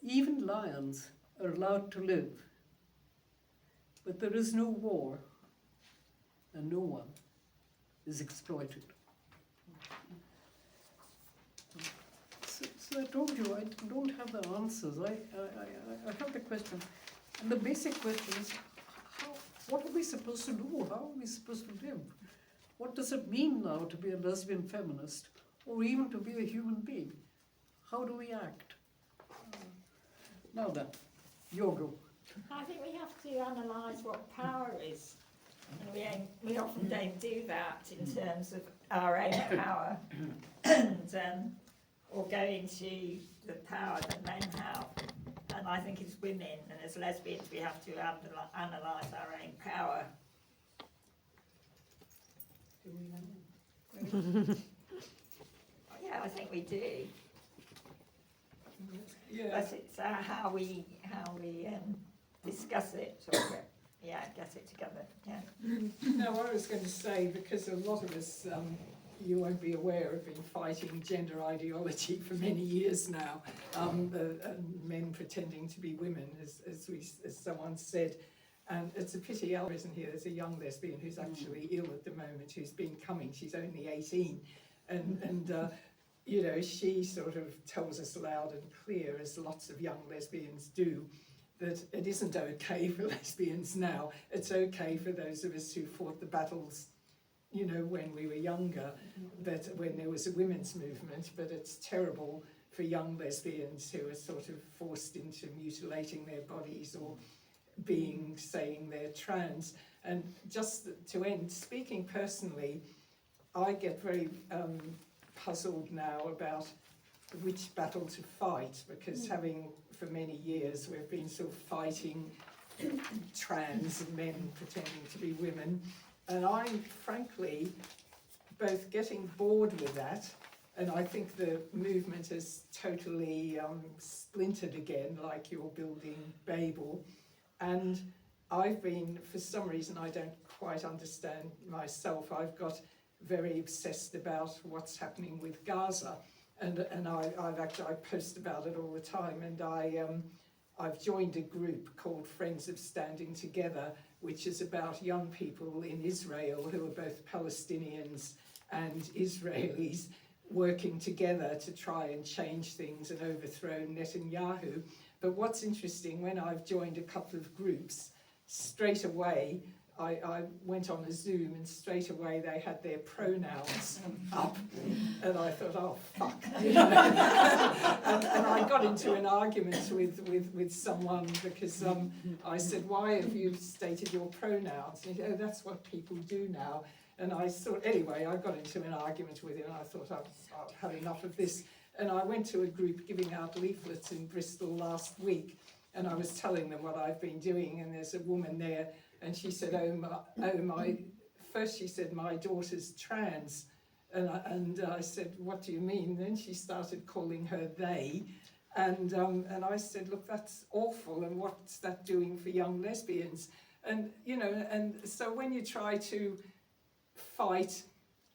even lions are allowed to live, but there is no war and no one is exploited. So I told you, I don't have the answers. I have the question. And the basic question is, what are we supposed to do? How are we supposed to live? What does it mean now to be a lesbian feminist, or even to be a human being? How do we act? Now then, your go. I think we have to analyse what power is. And we often don't do that in terms of our own power. And or go into the power that men have. And I think as women and as lesbians we have to analyse our own power. Do we know? Yeah, I think we do. Yeah. But it's how we discuss it or get it together. Yeah. No, I was going to say, because a lot of us, you won't be aware, have been fighting gender ideology for many years now. Men pretending to be women, as someone said. And it's a pity Ella isn't here. There's a young lesbian who's actually ill at the moment, who's been coming. She's only 18. And you know, she sort of tells us loud and clear, as lots of young lesbians do, that it isn't okay for lesbians now. It's okay for those of us who fought the battles, you know, when we were younger, that when there was a women's movement, but it's terrible for young lesbians who are sort of forced into mutilating their bodies or saying they're trans. And just to end, speaking personally, I get very puzzled now about which battle to fight, because having for many years we've been sort of fighting trans and men pretending to be women, and I'm frankly both getting bored with that, and I think the movement has totally splintered again, like you're building Babel, and I've been, for some reason I don't quite understand myself, I've got very obsessed about what's happening with Gaza, and I post about it all the time, and I've joined a group called Friends of Standing Together, which is about young people in Israel who are both Palestinians and Israelis working together to try and change things and overthrow Netanyahu. But what's interesting, when I've joined a couple of groups, straight away I went on a Zoom and straight away they had their pronouns up, and I thought, oh fuck, you know. and I got into an argument with someone because I said, why have you stated your pronouns? And he said, oh, that's what people do now. And I thought, anyway, I got into an argument with him, and I thought, I've had enough of this. And I went to a group giving out leaflets in Bristol last week, and I was telling them what I've been doing, and there's a woman there, and she said, first she said, my daughter's trans. And I said, what do you mean? Then she started calling her they. And I said, look, that's awful, and what's that doing for young lesbians? And, you know, and so when you try to fight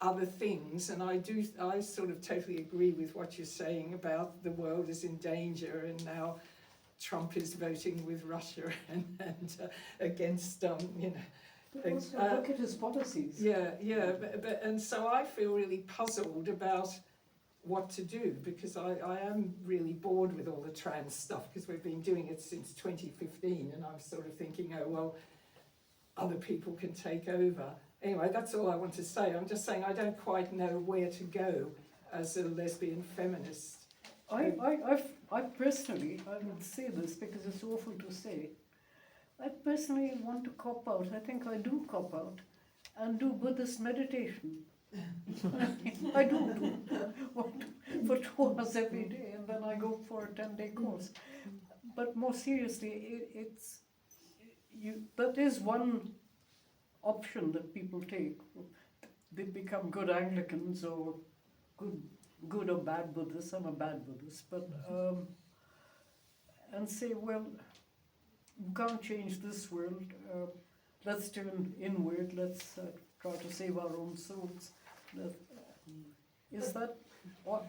other things, and I sort of totally agree with what you're saying about the world is in danger, and now Trump is voting with Russia and against, you know. But also look at his policies. Yeah, but and so I feel really puzzled about what to do, because I am really bored with all the trans stuff, because we've been doing it since 2015, and I'm sort of thinking, oh, well, other people can take over. Anyway, that's all I want to say. I'm just saying I don't quite know where to go as a lesbian feminist. I personally, I would say this because it's awful to say, I personally want to cop out. I think I do cop out and do Buddhist meditation. I do for 2 hours every day, and then I go for a 10-day course. But more seriously, that is one option that people take. They become good Anglicans or good or bad Buddhists. I'm a bad Buddhist, but and say, well, you can't change this world. Let's turn inward. Let's try to save our own souls. Is that,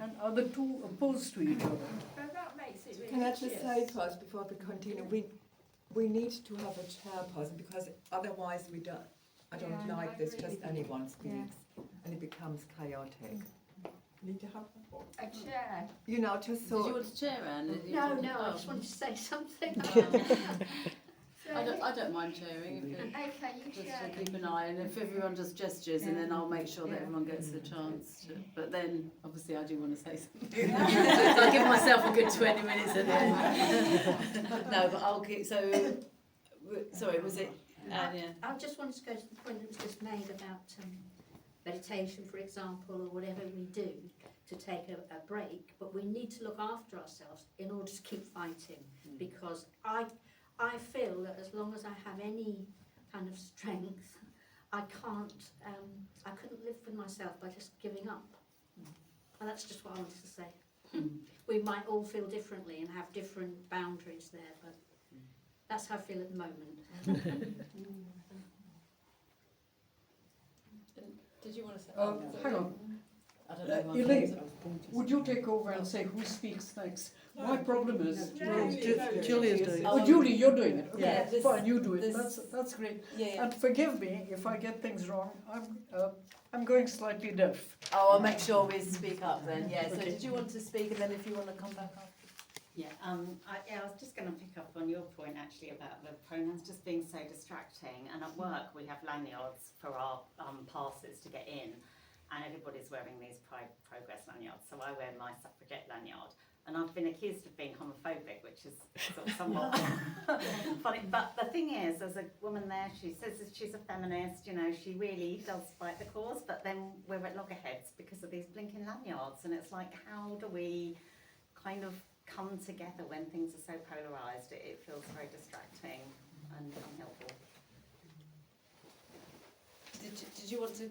and are the two opposed to each other? But that makes it really Can I just say first, before we continue, we need to have a chairperson, because otherwise I don't like this, just anyone speaks, and it becomes chaotic. Need to have a chair. You know, just so. Did you want to chair, Anne? No, I just wanted to say something. I don't mind chairing. Okay, you Just share. to keep an eye, and if everyone does gestures, and then I'll make sure that everyone gets the chance to. But then, obviously, I do want to say something. So I'll give myself a good 20 minutes at the end. No, but I'll keep. So, sorry, was it? Yeah. I just wanted to go to the point that was just made about meditation, for example, or whatever we do to take a break, but we need to look after ourselves in order to keep fighting, because I feel that as long as I have any kind of strength, I couldn't live with myself by just giving up. And that's just what I wanted to say. We might all feel differently and have different boundaries there, but that's how I feel at the moment. Did you want to say? Hang on. I don't know. Elaine, would you take over and say who speaks next? My problem is Julia's doing it. Oh, Julie, you're doing it. Okay, Yeah, this- fine, you do it. this- That's great. Yeah. And forgive me if I get things wrong. I'm going slightly deaf. Oh, I'll make sure we speak up then. Yeah. So, Okay. did you want to speak, and then if you want to come back up? Yeah, I was just going to pick up on your point actually about the pronouns just being so distracting. And at work we have lanyards for our passes to get in, and everybody's wearing these progress lanyards. So I wear my suffragette lanyard, and I've been accused of being homophobic, which is sort of somewhat funny. But the thing is, as a woman there, she says that she's a feminist. You know, she really does fight the cause. But then we're at loggerheads because of these blinking lanyards, and it's like, how do we kind of come together when things are so polarised? It feels very distracting and unhelpful. Did you want to?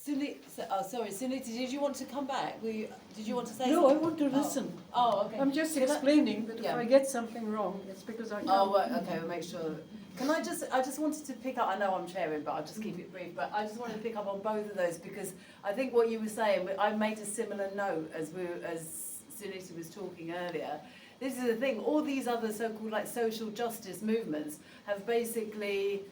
Suniti, did you want to come back? Did you want to say No, I something? want to listen. Oh, okay. I'm just Can I- explaining that if Yeah. I get something wrong, it's because I can't. Oh, right, okay, we'll make sure. Can I just wanted to pick up, I know I'm chairing, but I'll just keep it brief, but I just wanted to pick up on both of those, because I think what you were saying, I made a similar note as Suniti was talking earlier. This is the thing, all these other so-called like social justice movements have basically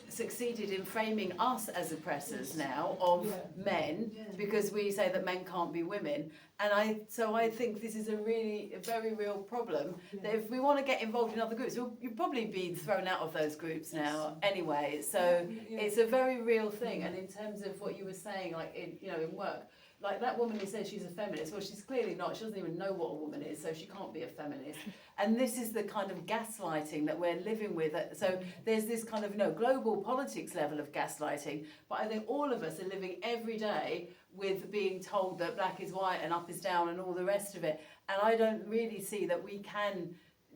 succeeded in framing us as oppressors now of men, because we say that men can't be women. And I think this is a very real problem, that if we want to get involved in other groups, you'll probably be thrown out of those groups now anyway. So it's a very real thing. And in terms of what you were saying, like in work, like that woman who says she's a feminist, well, she's clearly not. She doesn't even know what a woman is, so she can't be a feminist. And this is the kind of gaslighting that we're living with. So there's this kind of global politics level of gaslighting, but I think all of us are living every day with being told that black is white and up is down and all the rest of it. And I don't really see that we can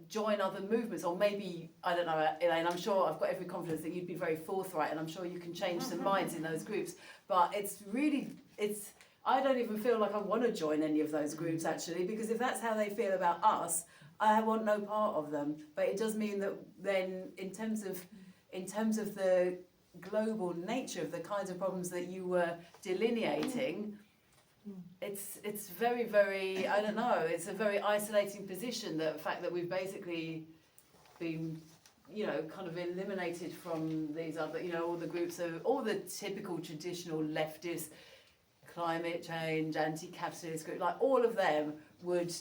join other movements, or maybe, I don't know, Elaine, I'm sure I've got every confidence that you'd be very forthright, and I'm sure you can change some minds in those groups. But I don't even feel like I want to join any of those groups, actually, because if that's how they feel about us, I want no part of them. But it does mean that then, in terms of the global nature of the kinds of problems that you were delineating, it's very, very, I don't know, it's a very isolating position, the fact that we've basically been kind of eliminated from these other, all the groups, all the typical traditional leftist, climate change, anti-capitalist group, like all of them would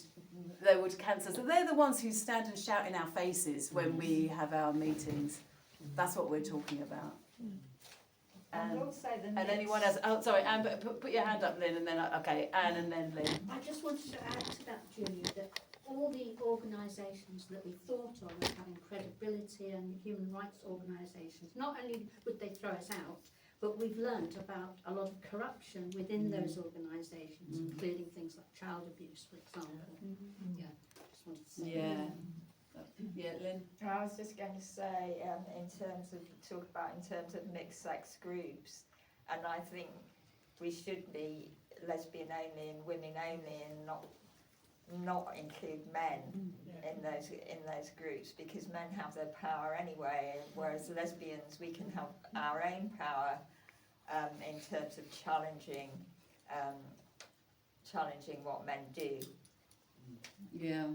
cancel. So they're the ones who stand and shout in our faces when we have our meetings. That's what we're talking about. And also the And next, anyone else? Oh, sorry, Anne, but put your hand up, Lynn, and then Anne, and then Lynn. I just wanted to add to that, Julia, that all the organisations that we thought of as having credibility and human rights organisations, not only would they throw us out, but we've learnt about a lot of corruption within those organisations, including things like child abuse, for example. Yeah, just wanted to say that. Yeah, Lynn. I was just going to say, in terms of mixed sex groups, and I think we should be lesbian only and women only, and not include men in those groups, because men have their power anyway, whereas lesbians, we can have our own power in terms of challenging what men do. Yeah.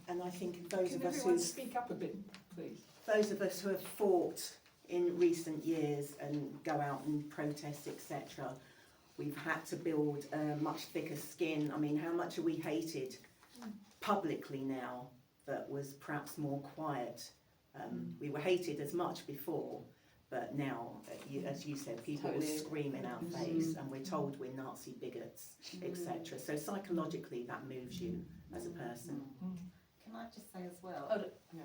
And I think those Can of us everyone who speak up a bit, please? those of us who have fought in recent years and go out and protest, etc., we've had to build a much thicker skin. I mean, how much are we hated publicly now that was perhaps more quiet? We were hated as much before, but now, as you said, people will scream in our face, and we're told we're Nazi bigots, etc. So psychologically, that moves you as a person. Can I just say as well?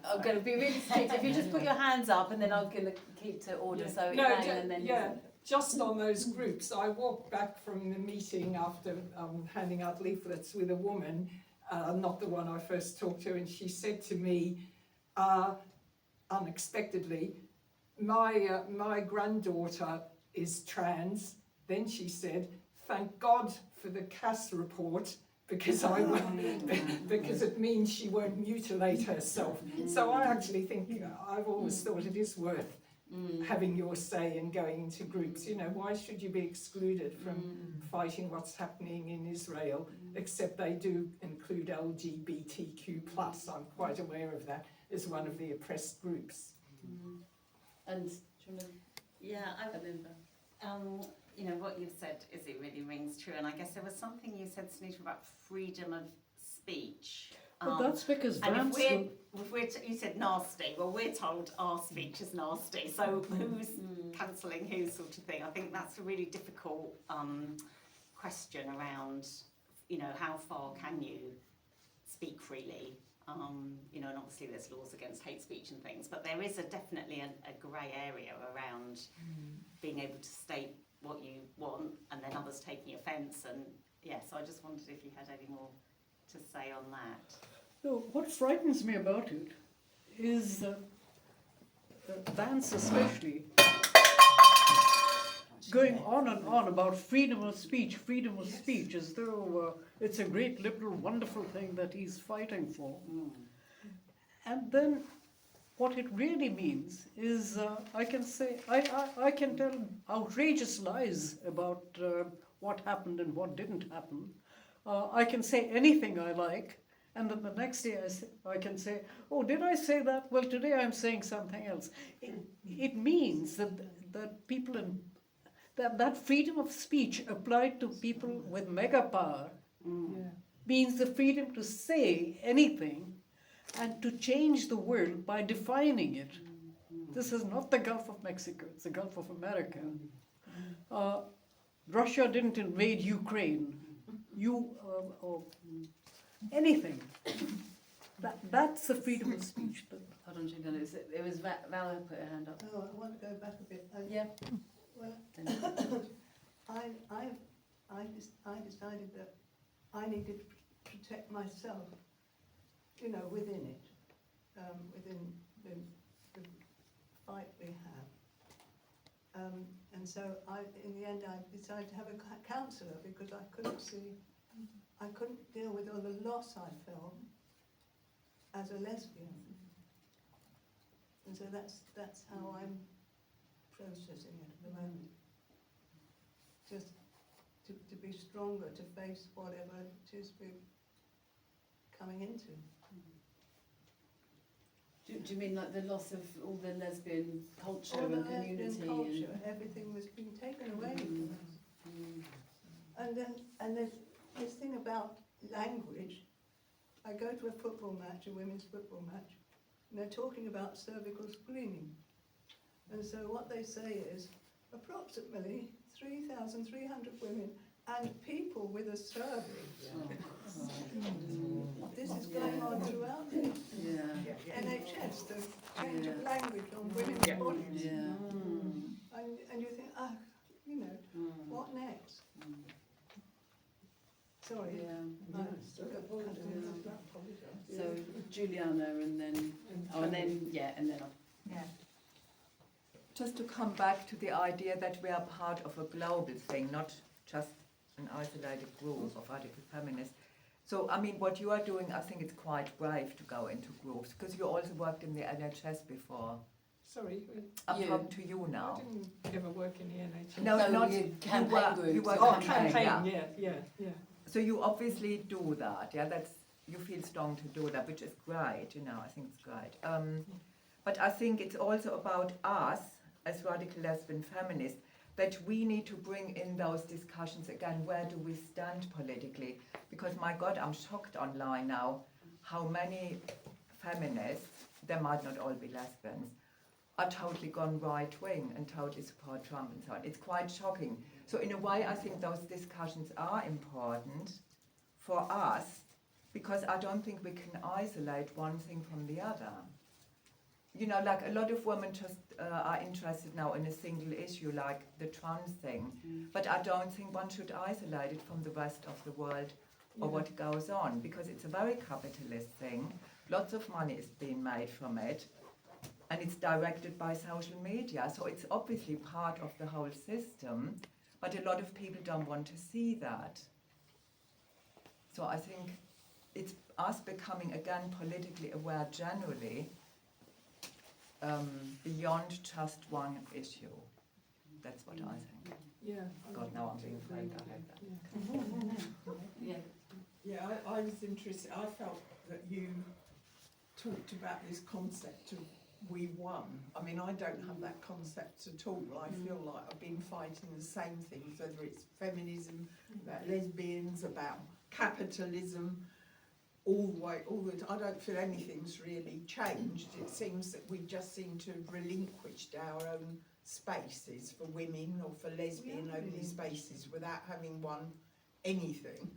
I'm going to be really strict. If you just put your hands up, and then I'm going to keep to order. So Elaine, and then just on those groups, I walked back from the meeting after handing out leaflets with a woman, not the one I first talked to, and she said to me, unexpectedly, my granddaughter is trans. Then she said, "Thank God for the Cass report, because because it means she won't mutilate herself." So I actually think I've always thought it is worth having your say and going into groups. Why should you be excluded from fighting what's happening in Israel? Except they do include LGBTQ+. I'm quite aware of that as one of the oppressed groups. And what you've said is it really rings true, and I guess there was something you said, Suniti, about freedom of speech. But that's because and you said nasty. Well, we're told our speech is nasty, so who's cancelling who, sort of thing. I think that's a really difficult question around, how far can you speak freely? And obviously there's laws against hate speech and things, but there is definitely a grey area around being able to state what you want and then others taking offence. And so I just wondered if you had any more to say on that. No, what frightens me about it is Vance especially going on and on about freedom of speech, as though it's a great liberal, wonderful thing that he's fighting for. And then what it really means is I can tell outrageous lies about what happened and what didn't happen. I can say anything I like, and then the next day I can say, oh, did I say that? Well, today I'm saying something else. It means that people that freedom of speech applied to people with mega power means the freedom to say anything and to change the world by defining it. This is not the Gulf of Mexico, it's the Gulf of America. Russia didn't invade Ukraine. Or anything. That's the freedom of speech. Hold on, Juliana. It was Val who put her hand up. Oh, I want to go back a bit. Yeah. Well, I decided that I needed to protect myself, you know, within it, within the fight we have. And so in the end I decided to have a counsellor because I couldn't deal with all the loss I felt as a lesbian. And so that's how I'm processing it at the moment. Just to be stronger, to face whatever it is we're coming into. Do you mean like the loss of all the lesbian culture All the and community? lesbian culture, everything was being taken away from us. And there's this thing about language. I go to a football match, a women's football match, and they're talking about cervical screening. And so what they say is approximately 3,300 women and people with a cervix. This is going on throughout the NHS, the change of language on women's bodies. And you think, you know, what next? Sorry. So Juliana and then Just to come back to the idea that we are part of a global thing, not just an isolated group of radical feminists. So, I mean, what you are doing, I think it's quite brave to go into groups, because you also worked in the NHS before. Sorry, I'm talking to you now. I didn't ever work in the NHS. No, not campaign groups. You were Oh, campaign, yeah. So you obviously do that, you feel strong to do that, which is great, you know, I think it's great. But I think it's also about us, as radical lesbian feminists, that we need to bring in those discussions again, where do we stand politically? Because my God, I'm shocked online now, how many feminists, they might not all be lesbians, are totally gone right-wing and totally support Trump and so on. It's quite shocking. So in a way, I think those discussions are important for us, because I don't think we can isolate one thing from the other. You know, like a lot of women just are interested now in a single issue, like the trans thing. But I don't think one should isolate it from the rest of the world or what goes on, because it's a very capitalist thing. Lots of money is being made from it, and it's directed by social media. So it's obviously part of the whole system, but a lot of people don't want to see that. So I think it's us becoming, again, politically aware generally, beyond just one issue. That's what I think. Yeah. God, now I'm being frank, I hate that. Yeah, I was interested. I felt that you talked about this concept of we won. I mean, I don't have that concept at all. I feel like I've been fighting the same things, whether it's feminism, about lesbians, about capitalism, all the time. I don't feel anything's really changed. It seems that we just seem to have relinquished our own spaces for women or for lesbian-only spaces without having won anything.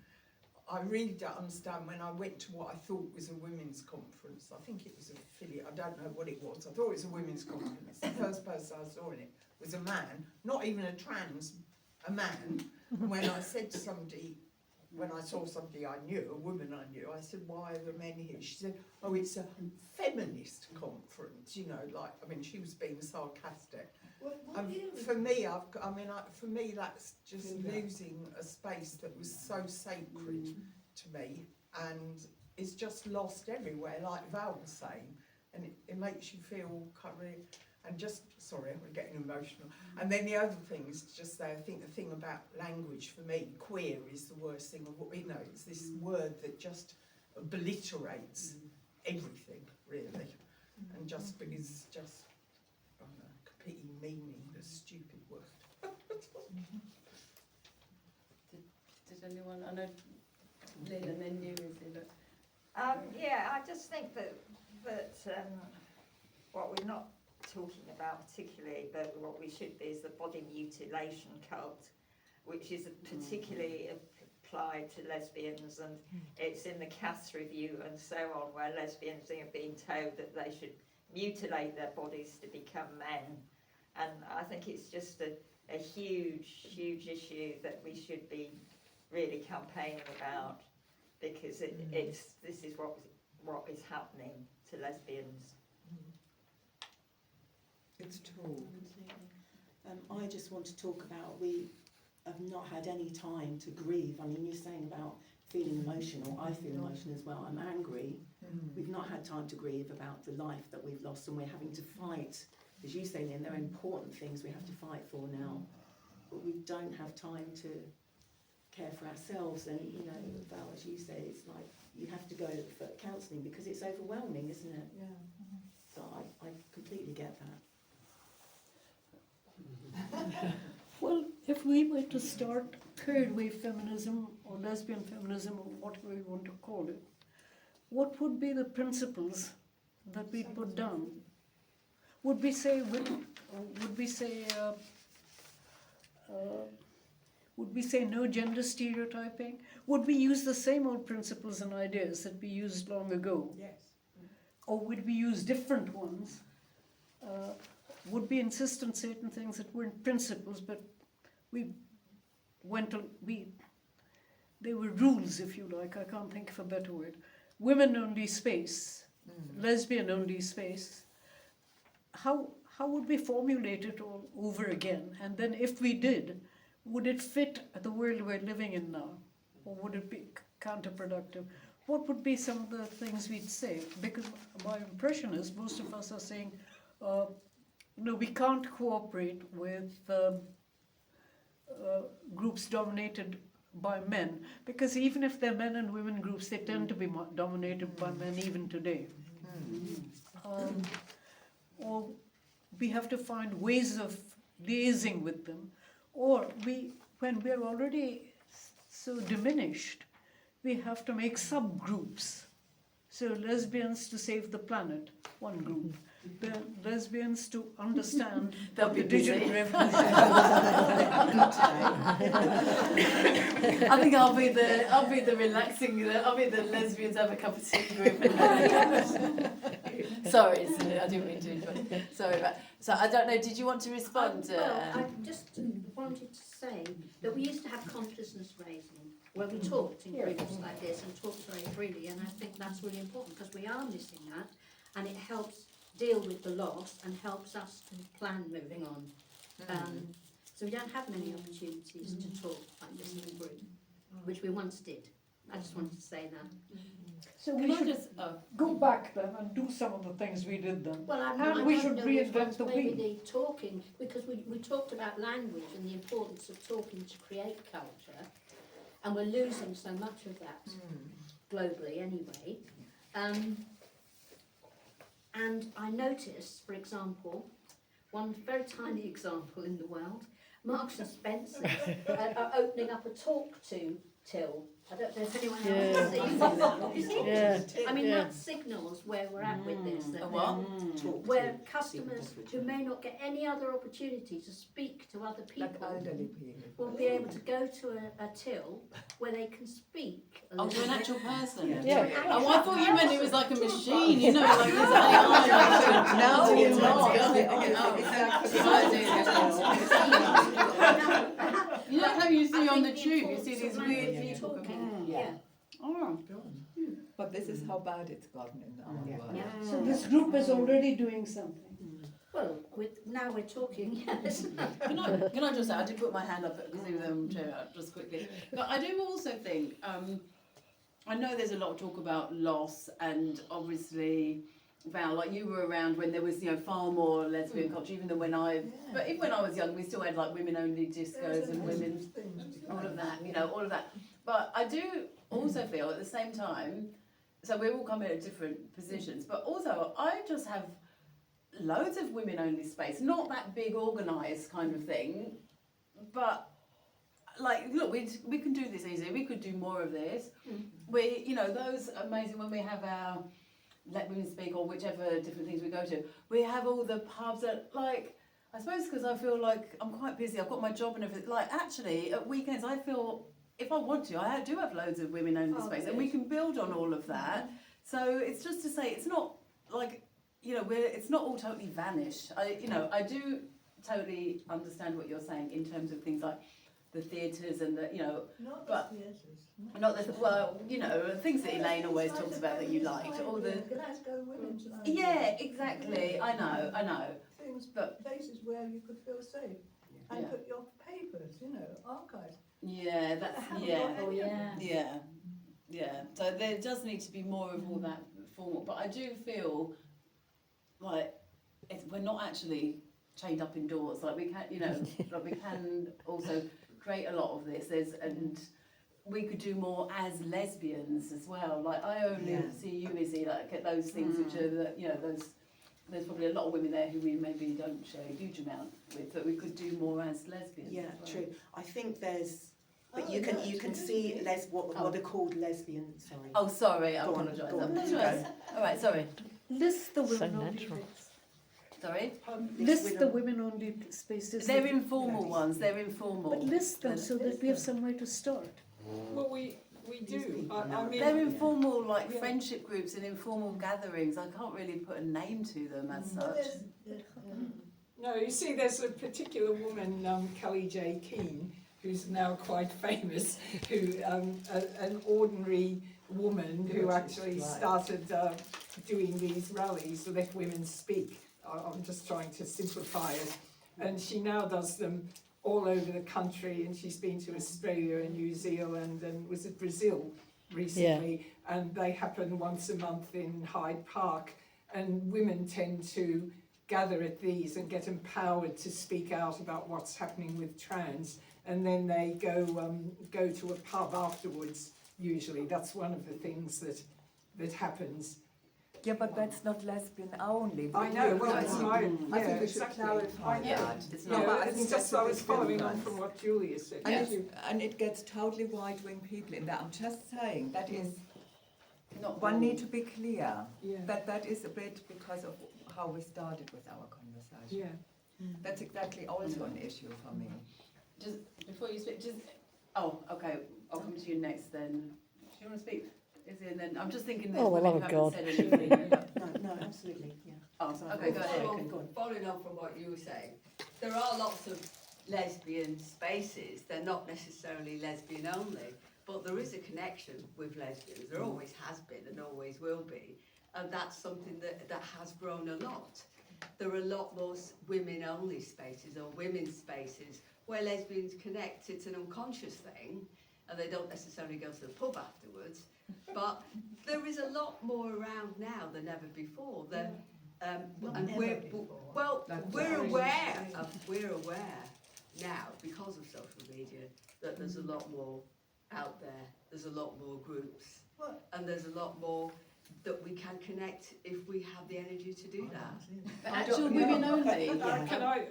I really don't understand. When I went to what I thought was a women's conference, I think it was an affiliate, I don't know what it was, I thought it was a women's conference. The first person I saw in it was a man, not even a man. And when I said to somebody, when I saw somebody I knew, a woman I knew, I said, why are there men here? She said, oh, it's a feminist conference, you know, like, I mean, she was being sarcastic. For me, that's just losing a space that was so sacred to me, and it's just lost everywhere, like Val was saying, and it makes you feel kind of, and just, sorry, I'm getting emotional. And then the other thing is just that I think the thing about language for me, queer is the worst thing, you know, it's this word that just obliterates everything, really, and just is just completely meaningless, stupid word. Did anyone, I know Lynn and then you, Izzy, Yeah, I just think that what we're not talking about particularly, but what we should be, is the body mutilation cult, which is particularly applied to lesbians, and it's in the Cass Review and so on, where lesbians are being told that they should mutilate their bodies to become men. And I think it's just a huge issue that we should be really campaigning about, because this is what is happening to lesbians. It's true. I just want to talk about, we have not had any time to grieve. I mean, you're saying about feeling emotional. I feel emotional as well. I'm angry. We've not had time to grieve about the life that we've lost, and we're having to fight. As you say, Lynn, there are important things we have to fight for now, but we don't have time to care for ourselves. And, you know, Val, as you say, it's like you have to go for counselling because it's overwhelming, isn't it? Yeah. So I completely get that. Well, if we were to start third wave feminism or lesbian feminism or whatever you want to call it, what would be the principles that we'd put down? Would we say no gender stereotyping? Would we use the same old principles and ideas that we used long ago? Yes. Or would we use different ones? Would we insist on certain things that weren't principles, but they were rules, if you like. I can't think of a better word. Women-only space, lesbian-only space. How would we formulate it all over again? And then if we did, would it fit the world we're living in now? Or would it be counterproductive? What would be some of the things we'd say? Because my impression is most of us are saying, no, we can't cooperate with groups dominated by men, because even if they're men and women groups, they tend to be dominated by men even today. Or we have to find ways of liaising with them, or when we're already so diminished, we have to make subgroups. So lesbians to save the planet, one group. The lesbians to understand They'll be the digital busy. revolution. I think I'll be the relaxing. I'll be the lesbians have a cup of tea group. Sorry, I didn't mean to interrupt. Sorry, so I don't know. Did you want to respond? Well, I just wanted to say that we used to have consciousness raising, where we talked in groups like this and talked very freely, and I think that's really important because we are missing that, and it helps deal with the loss and helps us to plan moving on. So we don't have many opportunities to talk like this in a group, which we once did. I just wanted to say that. So we should go back then and do some of the things we did then. Well, And we should reinvent the maybe wheel. the talking, because we talked about language and the importance of talking to create culture, and we're losing so much of that globally anyway. And I noticed, for example, one very tiny example in the world, Marks and Spencer are opening up a talk to till. I don't know if anyone else has seen that. Yeah. I mean, that signals where we're at with this. That where customers who may not get any other opportunity to speak to other people Like elderly people. will be able to go to a till where they can speak. Oh, to an actual person? Yeah. Oh, I thought you meant it was like a machine, you know, like this AI. No, it's not. You know how you see on the tube, you see these weird people talking. coming. Yeah. Oh. But this is how bad it's gotten in our world. Yeah. So this group is already doing something. Well, now we're talking, yes. Can I just say, I did put my hand up just quickly. But I do also think, I know there's a lot of talk about loss, and obviously, Val, like you were around when there was, you know, far more lesbian culture, even than when but even when I was young, we still had like women-only discos and women, all of that, you know, all of that. But I do also feel at the same time, so we're all coming at different positions, but also I just have loads of women-only space, not that big organised kind of thing, but like, look, we can do this easily. We could do more of this. We, you know, those amazing when we have our Let Women Speak or whichever different things we go to. We have all the pubs that, like, I suppose because I feel like I'm quite busy. I've got my job and everything. Like, actually, at weekends I feel if I want to, I do have loads of women-only space, and we can build on all of that. So it's just to say, it's not like, you know, it's not all totally vanished. I do totally understand what you're saying in terms of things like the theatres and the, you know, Not but the theatres. not the, well, you know, things that Elaine always talks about that you liked, all the, Glasgow women's idea. yeah, exactly, I know, Things, but places where you could feel safe and Yeah. put your papers, you know, archives. yeah, that's, I haven't yeah, got any of them. yeah. So there does need to be more of all that formal, but I do feel like we're not actually chained up indoors. Like we can, you know, like we can also create a lot of this. And we could do more as lesbians as well. Like I only see you, Izzy, like at those things which are the, you know, those. There's probably a lot of women there who we maybe don't share a huge amount with, but we could do more as lesbians. Yeah, as well. true. I think there's, but Oh, you can yeah, see what are called lesbian. Sorry. Oh, sorry, I Go on, apologise. go I on, apologise. All right, sorry. List the So women-only natural. spaces. Sorry. List the women-only spaces. They're that- informal ones. They're informal. But list them so that we have somewhere to start. Well, we do. I mean, They're informal, like friendship groups and informal gatherings. I can't really put a name to them as Well, such. no, you see, there's a particular woman, Kelly J. Keane, who's now quite famous, who an ordinary woman who actually started doing these rallies, Let Women Speak. I'm just trying to simplify it, and she now does them all over the country, and she's been to Australia and New Zealand and was at Brazil recently, and they happen once a month in Hyde Park, and women tend to gather at these and get empowered to speak out about what's happening with trans, and then they go to a pub afterwards. Usually, that's one of the things that happens. Yeah, but that's not lesbian only. I know. Well, I it's think- my I think we should exactly. clarify Yeah, that. it's No, not. but I It's think just that's a I was big following on difference. from what Julia said. And, Yes. and it gets totally right-wing people in there. I'm just saying that is Not one all. need to be clear Yeah. that is a bit because of how we started with our conversation. Yeah. That's exactly also an issue for me. Just before you speak, okay, I'll come to you next then. Do you want to speak? Izzy, and then I'm just thinking there's Oh, well, women oh, who haven't God. said anything. No, absolutely. Yeah. Oh, So okay, go ahead. Following on from what you were saying, there are lots of lesbian spaces. They're not necessarily lesbian only, but there is a connection with lesbians. There always has been and always will be, and that's something that has grown a lot. There are a lot more women-only spaces or women's spaces where lesbians connect. It's an unconscious thing, and they don't necessarily go to the pub afterwards. But there is a lot more around now than ever before. We're aware now because of social media that there's a lot more out there. There's a lot more groups, and there's a lot more that we can connect if we have the energy to do that. But actual women only. Can I?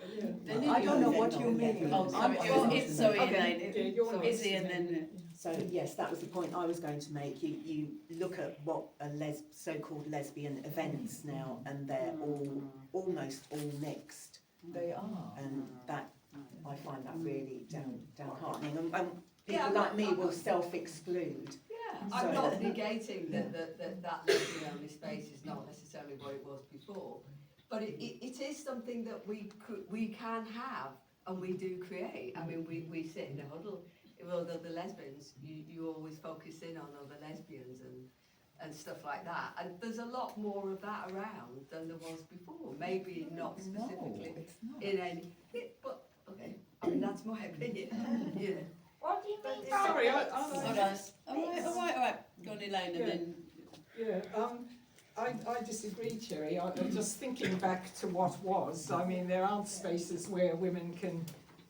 Yeah. I don't know what you mean. Oh, sorry. Sorry, Okay. Yeah, you're Elaine. next. Izzy, and then. So yes, that was the point I was going to make. You look at what are so-called lesbian events now, and they're almost all mixed, They are. and that I find that really downheartening. And Yeah, people like me will self-exclude. Yeah, I'm not negating that lesbian only space is not necessarily what it was before, but it is something that we can have and we do create. I mean, we sit in a huddle with other lesbians. You always focus in on other lesbians and stuff like that. And there's a lot more of that around than there was before. Maybe not specifically No, it's not. in any, but okay. I mean, that's my opinion. Yeah. What do you mean Sorry, All right. Go on, Elaine, and then. Yeah, I disagree, Cherry. I'm just thinking back to what was. I mean, there aren't spaces where women can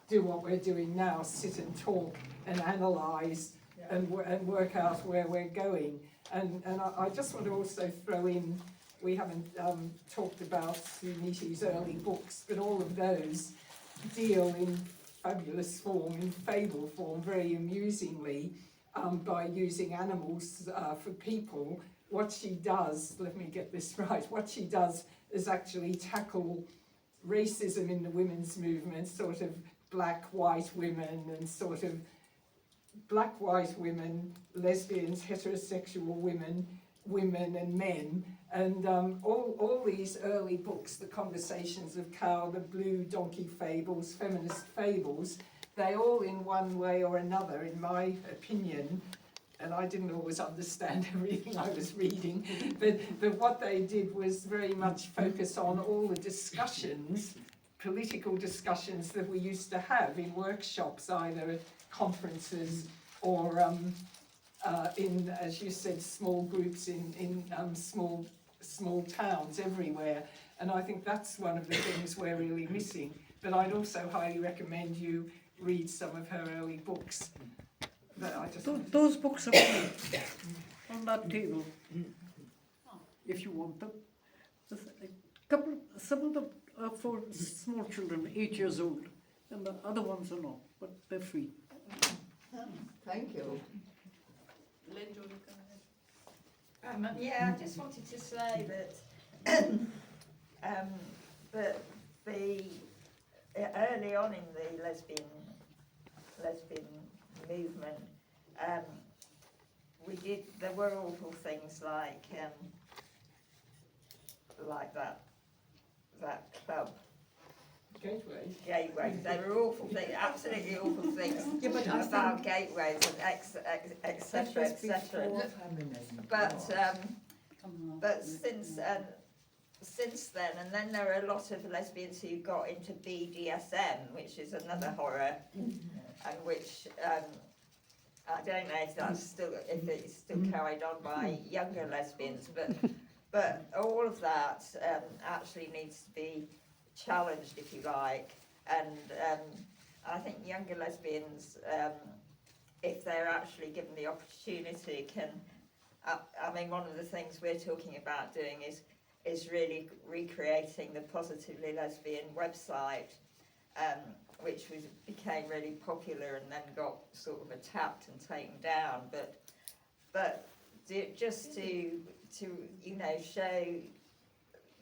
do what we're doing now, sit and talk and analyse and work out where we're going. And I just want to also throw in, we haven't talked about Suniti's early books, but all of those deal in fabulous form, in fable form, very amusingly, by using animals for people. What she does, let me get this right, what she does is actually tackle racism in the women's movement, sort of black, white women, and sort of black, white women, lesbians, heterosexual women and men. And all these early books, the Conversations of Cow, the Blue Donkey Fables, Feminist Fables, they all in one way or another, in my opinion, and I didn't always understand everything I was reading, but what they did was very much focus on all the discussions, political discussions that we used to have in workshops, either at conferences or in, as you said, small groups in small towns everywhere. And I think that's one of the things we're really missing. But I'd also highly recommend you read some of her early books. But I just Those books are free on that table, if you want them. Some of them are for small children, 8 years old, and the other ones are not, but they're free. Thank you. Lynn, do you want to go ahead? Yeah, I just wanted to say that that the early on in the lesbian movement, there were awful things like that club. Gateways. They were awful things, absolutely awful things about gateways and etc. etc. But since then, and then there are a lot of lesbians who got into BDSM, which is another horror, and which I don't know if it's still carried on by younger lesbians, but all of that actually needs to be challenged, if you like, and I think younger lesbians, if they're actually given the opportunity, can. I mean, one of the things we're talking about doing is really recreating the Positively Lesbian website, which became really popular and then got sort of attacked and taken down. But just to show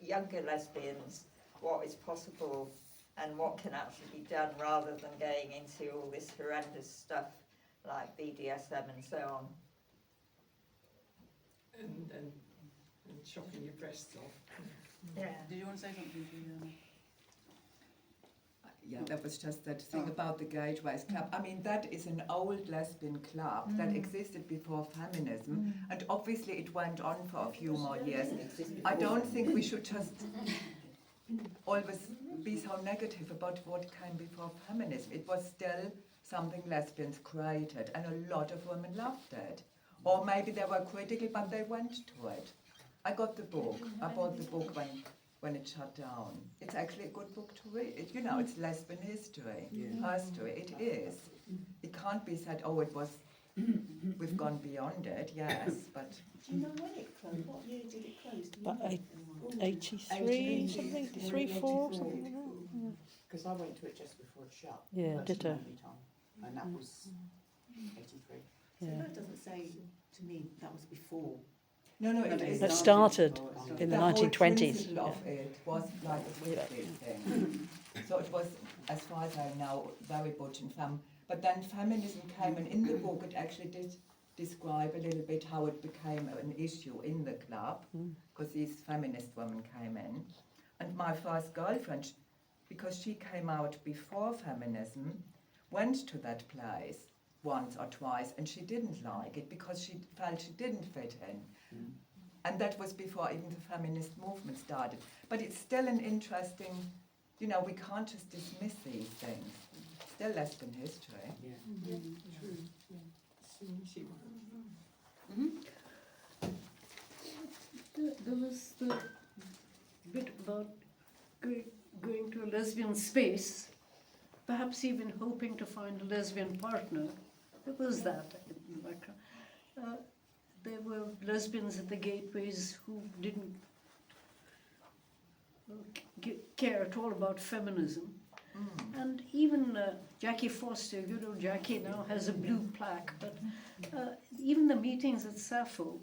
younger lesbians what is possible and what can actually be done, rather than going into all this horrendous stuff like BDSM and so on. and chopping your breasts off. Yeah. Did you want to say something, Juliana? Yeah, that was just that thing about the Gateways Club. I mean, that is an old lesbian club that existed before feminism, and obviously it went on for a few more years. I don't think we should just always be so negative about what came before feminism. It was still something lesbians created, and a lot of women loved it. Or maybe they were critical, but they went to it. I got the book. I bought the book when it shut down. It's actually a good book to read. It's lesbian history, history. It is. It can't be said, oh, we've gone beyond it, yes, but... Do you know when it closed? What year did it close? About 83, something, 3, 4, something like that. Because I went to it just before it shut. Yeah, ditto. And that was 83. Yeah. So that doesn't say to me that was before. No, it is. That started in the whole 1920s. principle of it was like a weekly thing. So it was, as far as I know, very butch and femme. But then feminism came, and in the book it actually did describe a little bit how it became an issue in the club, because these feminist women came in. And my first girlfriend, because she came out before feminism, went to that place once or twice, and she didn't like it because she felt she didn't fit in. And that was before even the feminist movement started. But it's still an interesting, we can't just dismiss these things. Still lesbian history. Yeah, true. There was the bit about going to a lesbian space, perhaps even hoping to find a lesbian partner, there was that. There were lesbians at the gateways who didn't care at all about feminism. And even Jackie Foster, good old Jackie, now has a blue plaque. But even the meetings at Sappho,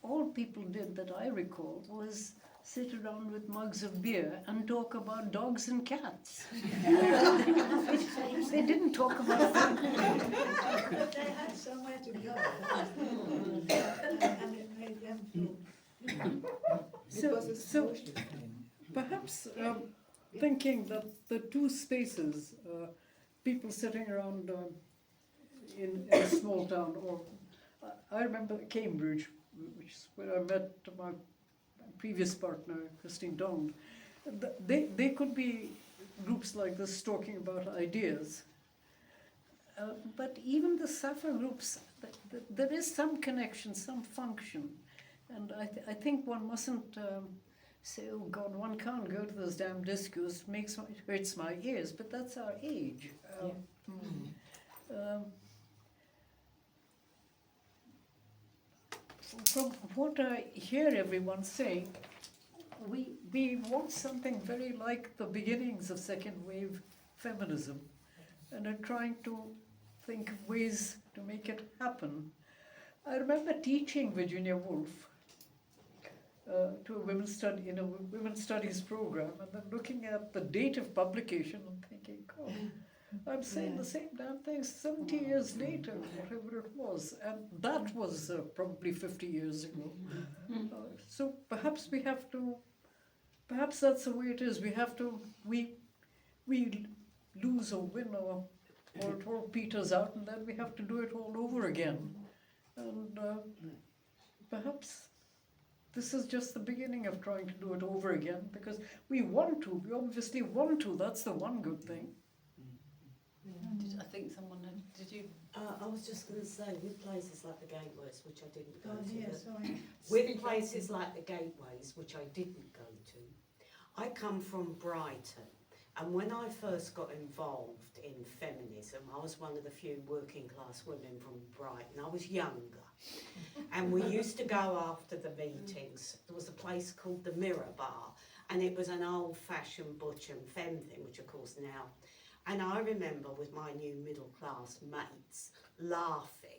all people did that I recall was sit around with mugs of beer and talk about dogs and cats. They didn't talk about But they had somewhere to go. And it made them feel. So perhaps thinking that the two spaces, people sitting around in a small town, or I remember Cambridge, which is where I met my previous partner, Christine Dond. They could be groups like this talking about ideas. But even the Sappho groups, there is some connection, some function. And I think one mustn't say, oh God, one can't go to those damn discos, it hurts my ears, but that's our age. From what I hear everyone say, we want something very like the beginnings of second wave feminism, and are trying to think of ways to make it happen. I remember teaching Virginia Woolf to a women's studies program, and then looking at the date of publication and thinking, oh, I'm saying the same damn thing 70 years later, whatever it was, and that was probably 50 years ago. So perhaps we have to, perhaps that's the way it is. We have to, we lose or win, or it all peters out, and then we have to do it all over again. And perhaps this is just the beginning of trying to do it over again, because we want to, we obviously want to, that's the one good thing. I think someone did you? I was just going to say, with places like the Gateways, which I didn't go to, Yeah, sorry. with places like the Gateways, which I didn't go to, I come from Brighton, and when I first got involved in feminism, I was one of the few working class women from Brighton. I was younger, and we used to go after the meetings. There was a place called the Mirror Bar, and it was an old-fashioned butch and femme thing, which of course now. And I remember with my new middle-class mates laughing.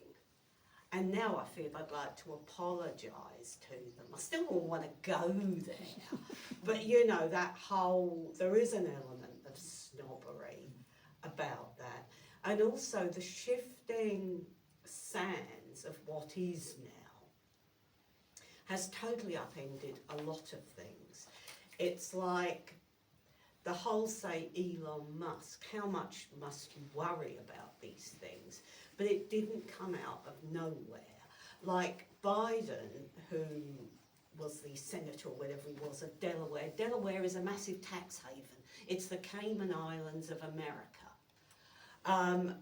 And now I feel I'd like to apologise to them. I still wouldn't want to go there. But you know, that whole, there is an element of snobbery about that. And also the shifting sands of what is now has totally upended a lot of things. It's like, the whole, say, Elon Musk, how much must you worry about these things? But it didn't come out of nowhere. Like Biden, who was the senator or whatever he was of Delaware. Delaware is a massive tax haven. It's the Cayman Islands of America.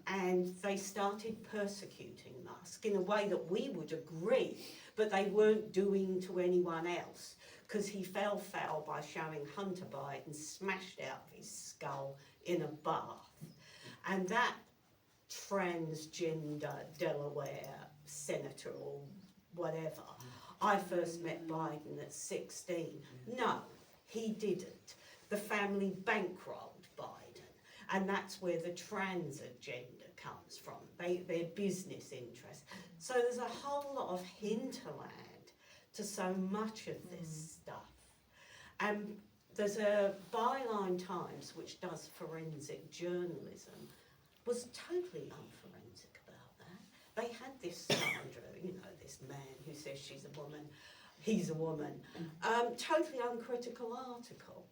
And they started persecuting Musk in a way that we would agree, but they weren't doing to anyone else, because he fell foul by showing Hunter Biden smashed out of his skull in a bath. And that transgender Delaware senator or whatever, I first met Biden at 16. No, he didn't. The family bankrolled Biden, and that's where the trans agenda comes from, their business interests. So there's a whole lot of hinterland to so much of this stuff. And there's a Byline Times which does forensic journalism, was totally unforensic about that. They had this Sandra, you know, this man who says she's a woman, he's a woman, totally uncritical article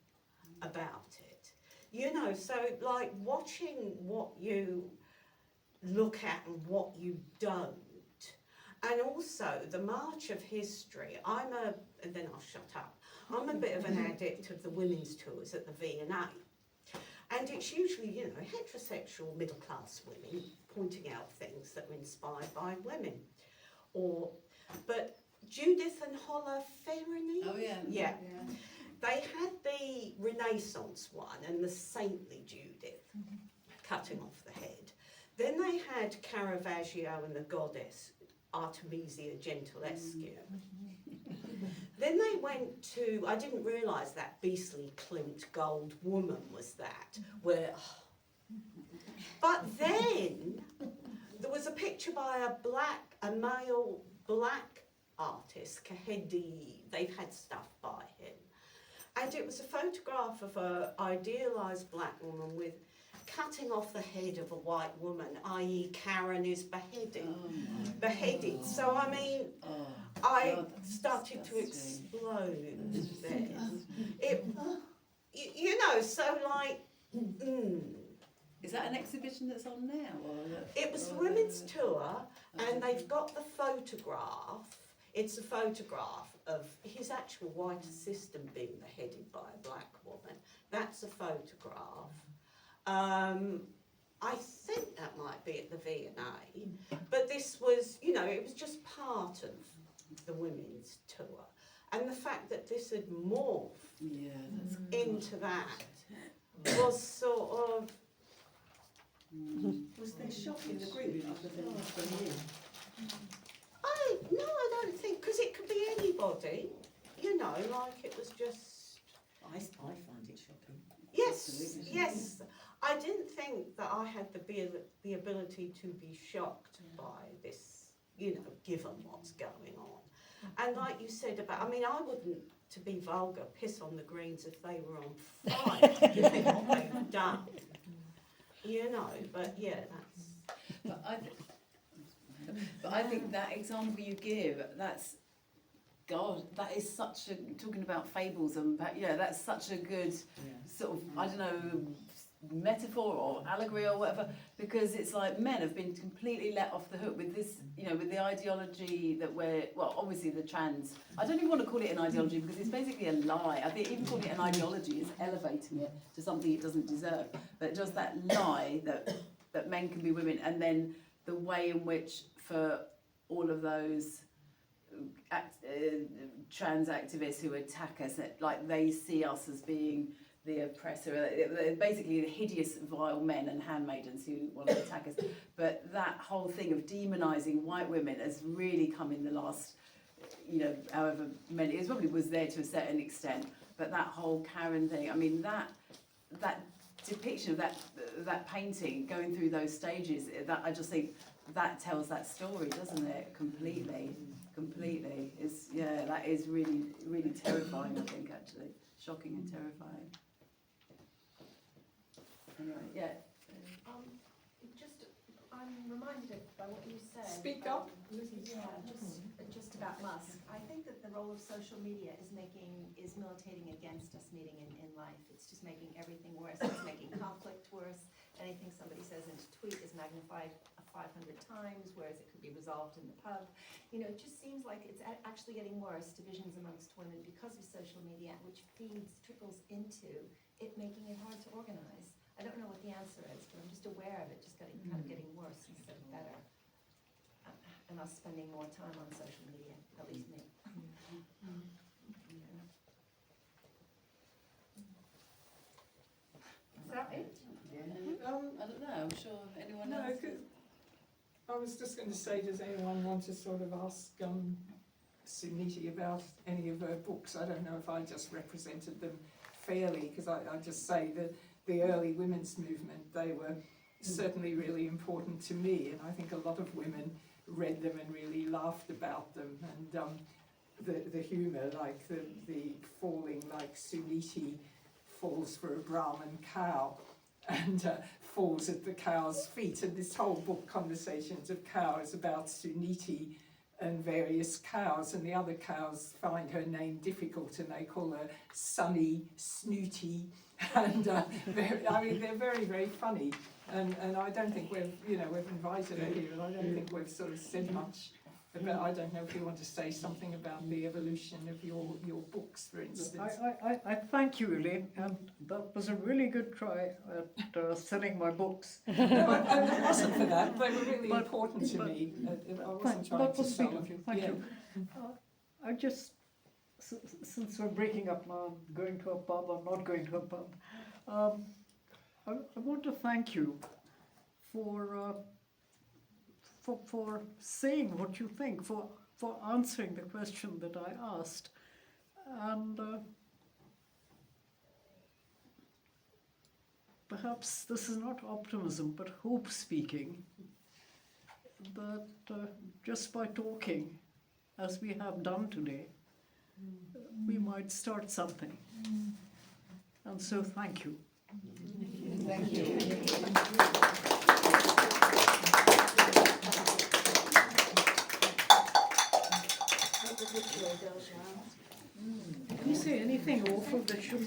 about it. You know, so like watching what you look at and what you don't. And also the march of history. And then I'll shut up. I'm a bit of an addict of the women's tours at the V&A. And it's usually, you know, heterosexual middle-class women pointing out things that were inspired by women. But Judith and Holla Ferroni? Oh yeah. Yeah. They had the Renaissance one and the saintly Judith cutting off the head. Then they had Caravaggio and the goddess, Artemisia Gentilescu. Then they went to, I didn't realise that beastly Klimt gold woman was that, where, but then there was a picture by a male black artist, Kahedi, they've had stuff by him. And it was a photograph of an idealised black woman with cutting off the head of a white woman, i.e. Karen is beheaded. So I mean, I started to explode then. You know, so like, Is that an exhibition that's on now? Or it was the women's tour, and they've got the photograph. It's a photograph of his actual white assistant being beheaded by a black woman. That's a photograph. I think that might be at the V&A, but this was, you know, it was just part of the women's tour. And the fact that this had morphed into that was sort of... Was there shock in the group other than from you? No, I don't think, because it could be anybody, you know, like it was just... I find it shocking. Yes, Absolutely. yes. I didn't think that I had the ability to be shocked by this, you know, given what's going on. And like you said about, I mean, I wouldn't, to be vulgar, piss on the Greens if they were on fire, given what they've done. You know, but yeah, that's... But I think that example you give, that's, God, that is such a, talking about fables and, yeah, that's such a good sort of, I don't know, metaphor or allegory or whatever, because it's like men have been completely let off the hook with this, you know, with the ideology that we're, well, obviously the trans, I don't even want to call it an ideology because it's basically a lie. I think even calling it an ideology is elevating it to something it doesn't deserve. But just that lie that men can be women, and then the way in which for all of those trans activists who attack us, like they see us as being the oppressor, basically the hideous, vile men and handmaidens who want to attack us. But that whole thing of demonising white women has really come in the last, you know, however many, it probably was there to a certain extent, but that whole Karen thing, I mean, that depiction of that painting going through those stages, that I just think that tells that story, doesn't it? Completely. It's, yeah, that is really, really terrifying, I think, actually. Shocking and terrifying. Anyway, yeah. I'm reminded by what you said. Speak up. Yeah, just about Musk. I think that the role of social media is militating against us meeting in life. It's just making everything worse. It's making conflict worse. Anything somebody says in a tweet is magnified 500 times, whereas it could be resolved in the pub. You know, it just seems like it's actually getting worse, divisions amongst women because of social media, which trickles into it making it hard to organize. I don't know what the answer is, but I'm just aware of it just kind of getting worse instead of better. And us spending more time on social media, at least me. Is that it? I don't know, I'm sure anyone else. I was just going to say, does anyone want to sort of ask Suniti about any of her books? I don't know if I just represented them fairly, because I just say that the early women's movement, they were certainly really important to me, and I think a lot of women read them and really laughed about them, and the humour, like the falling, like Suniti falls for a Brahmin cow and falls at the cow's feet, and this whole book, Conversations of Cows, about Suniti and various cows, and the other cows find her name difficult and they call her Sunny, Snooty, and they're very, very funny, and I don't think we've invited her here, and I don't think we've sort of said much, but I don't know if you want to say something about the evolution of your books, for instance. I thank you, Elaine, and that was a really good try at selling my books. It wasn't for that, they were really important to me. I wasn't trying to sell them. Thank you. I just, since we're breaking up now, going to a pub or not going to a pub, I want to thank you for saying what you think, for answering the question that I asked. And perhaps this is not optimism, but hope speaking, that just by talking, as we have done today, we might start something. And so thank you. Thank you. Can you say anything awful that shouldn't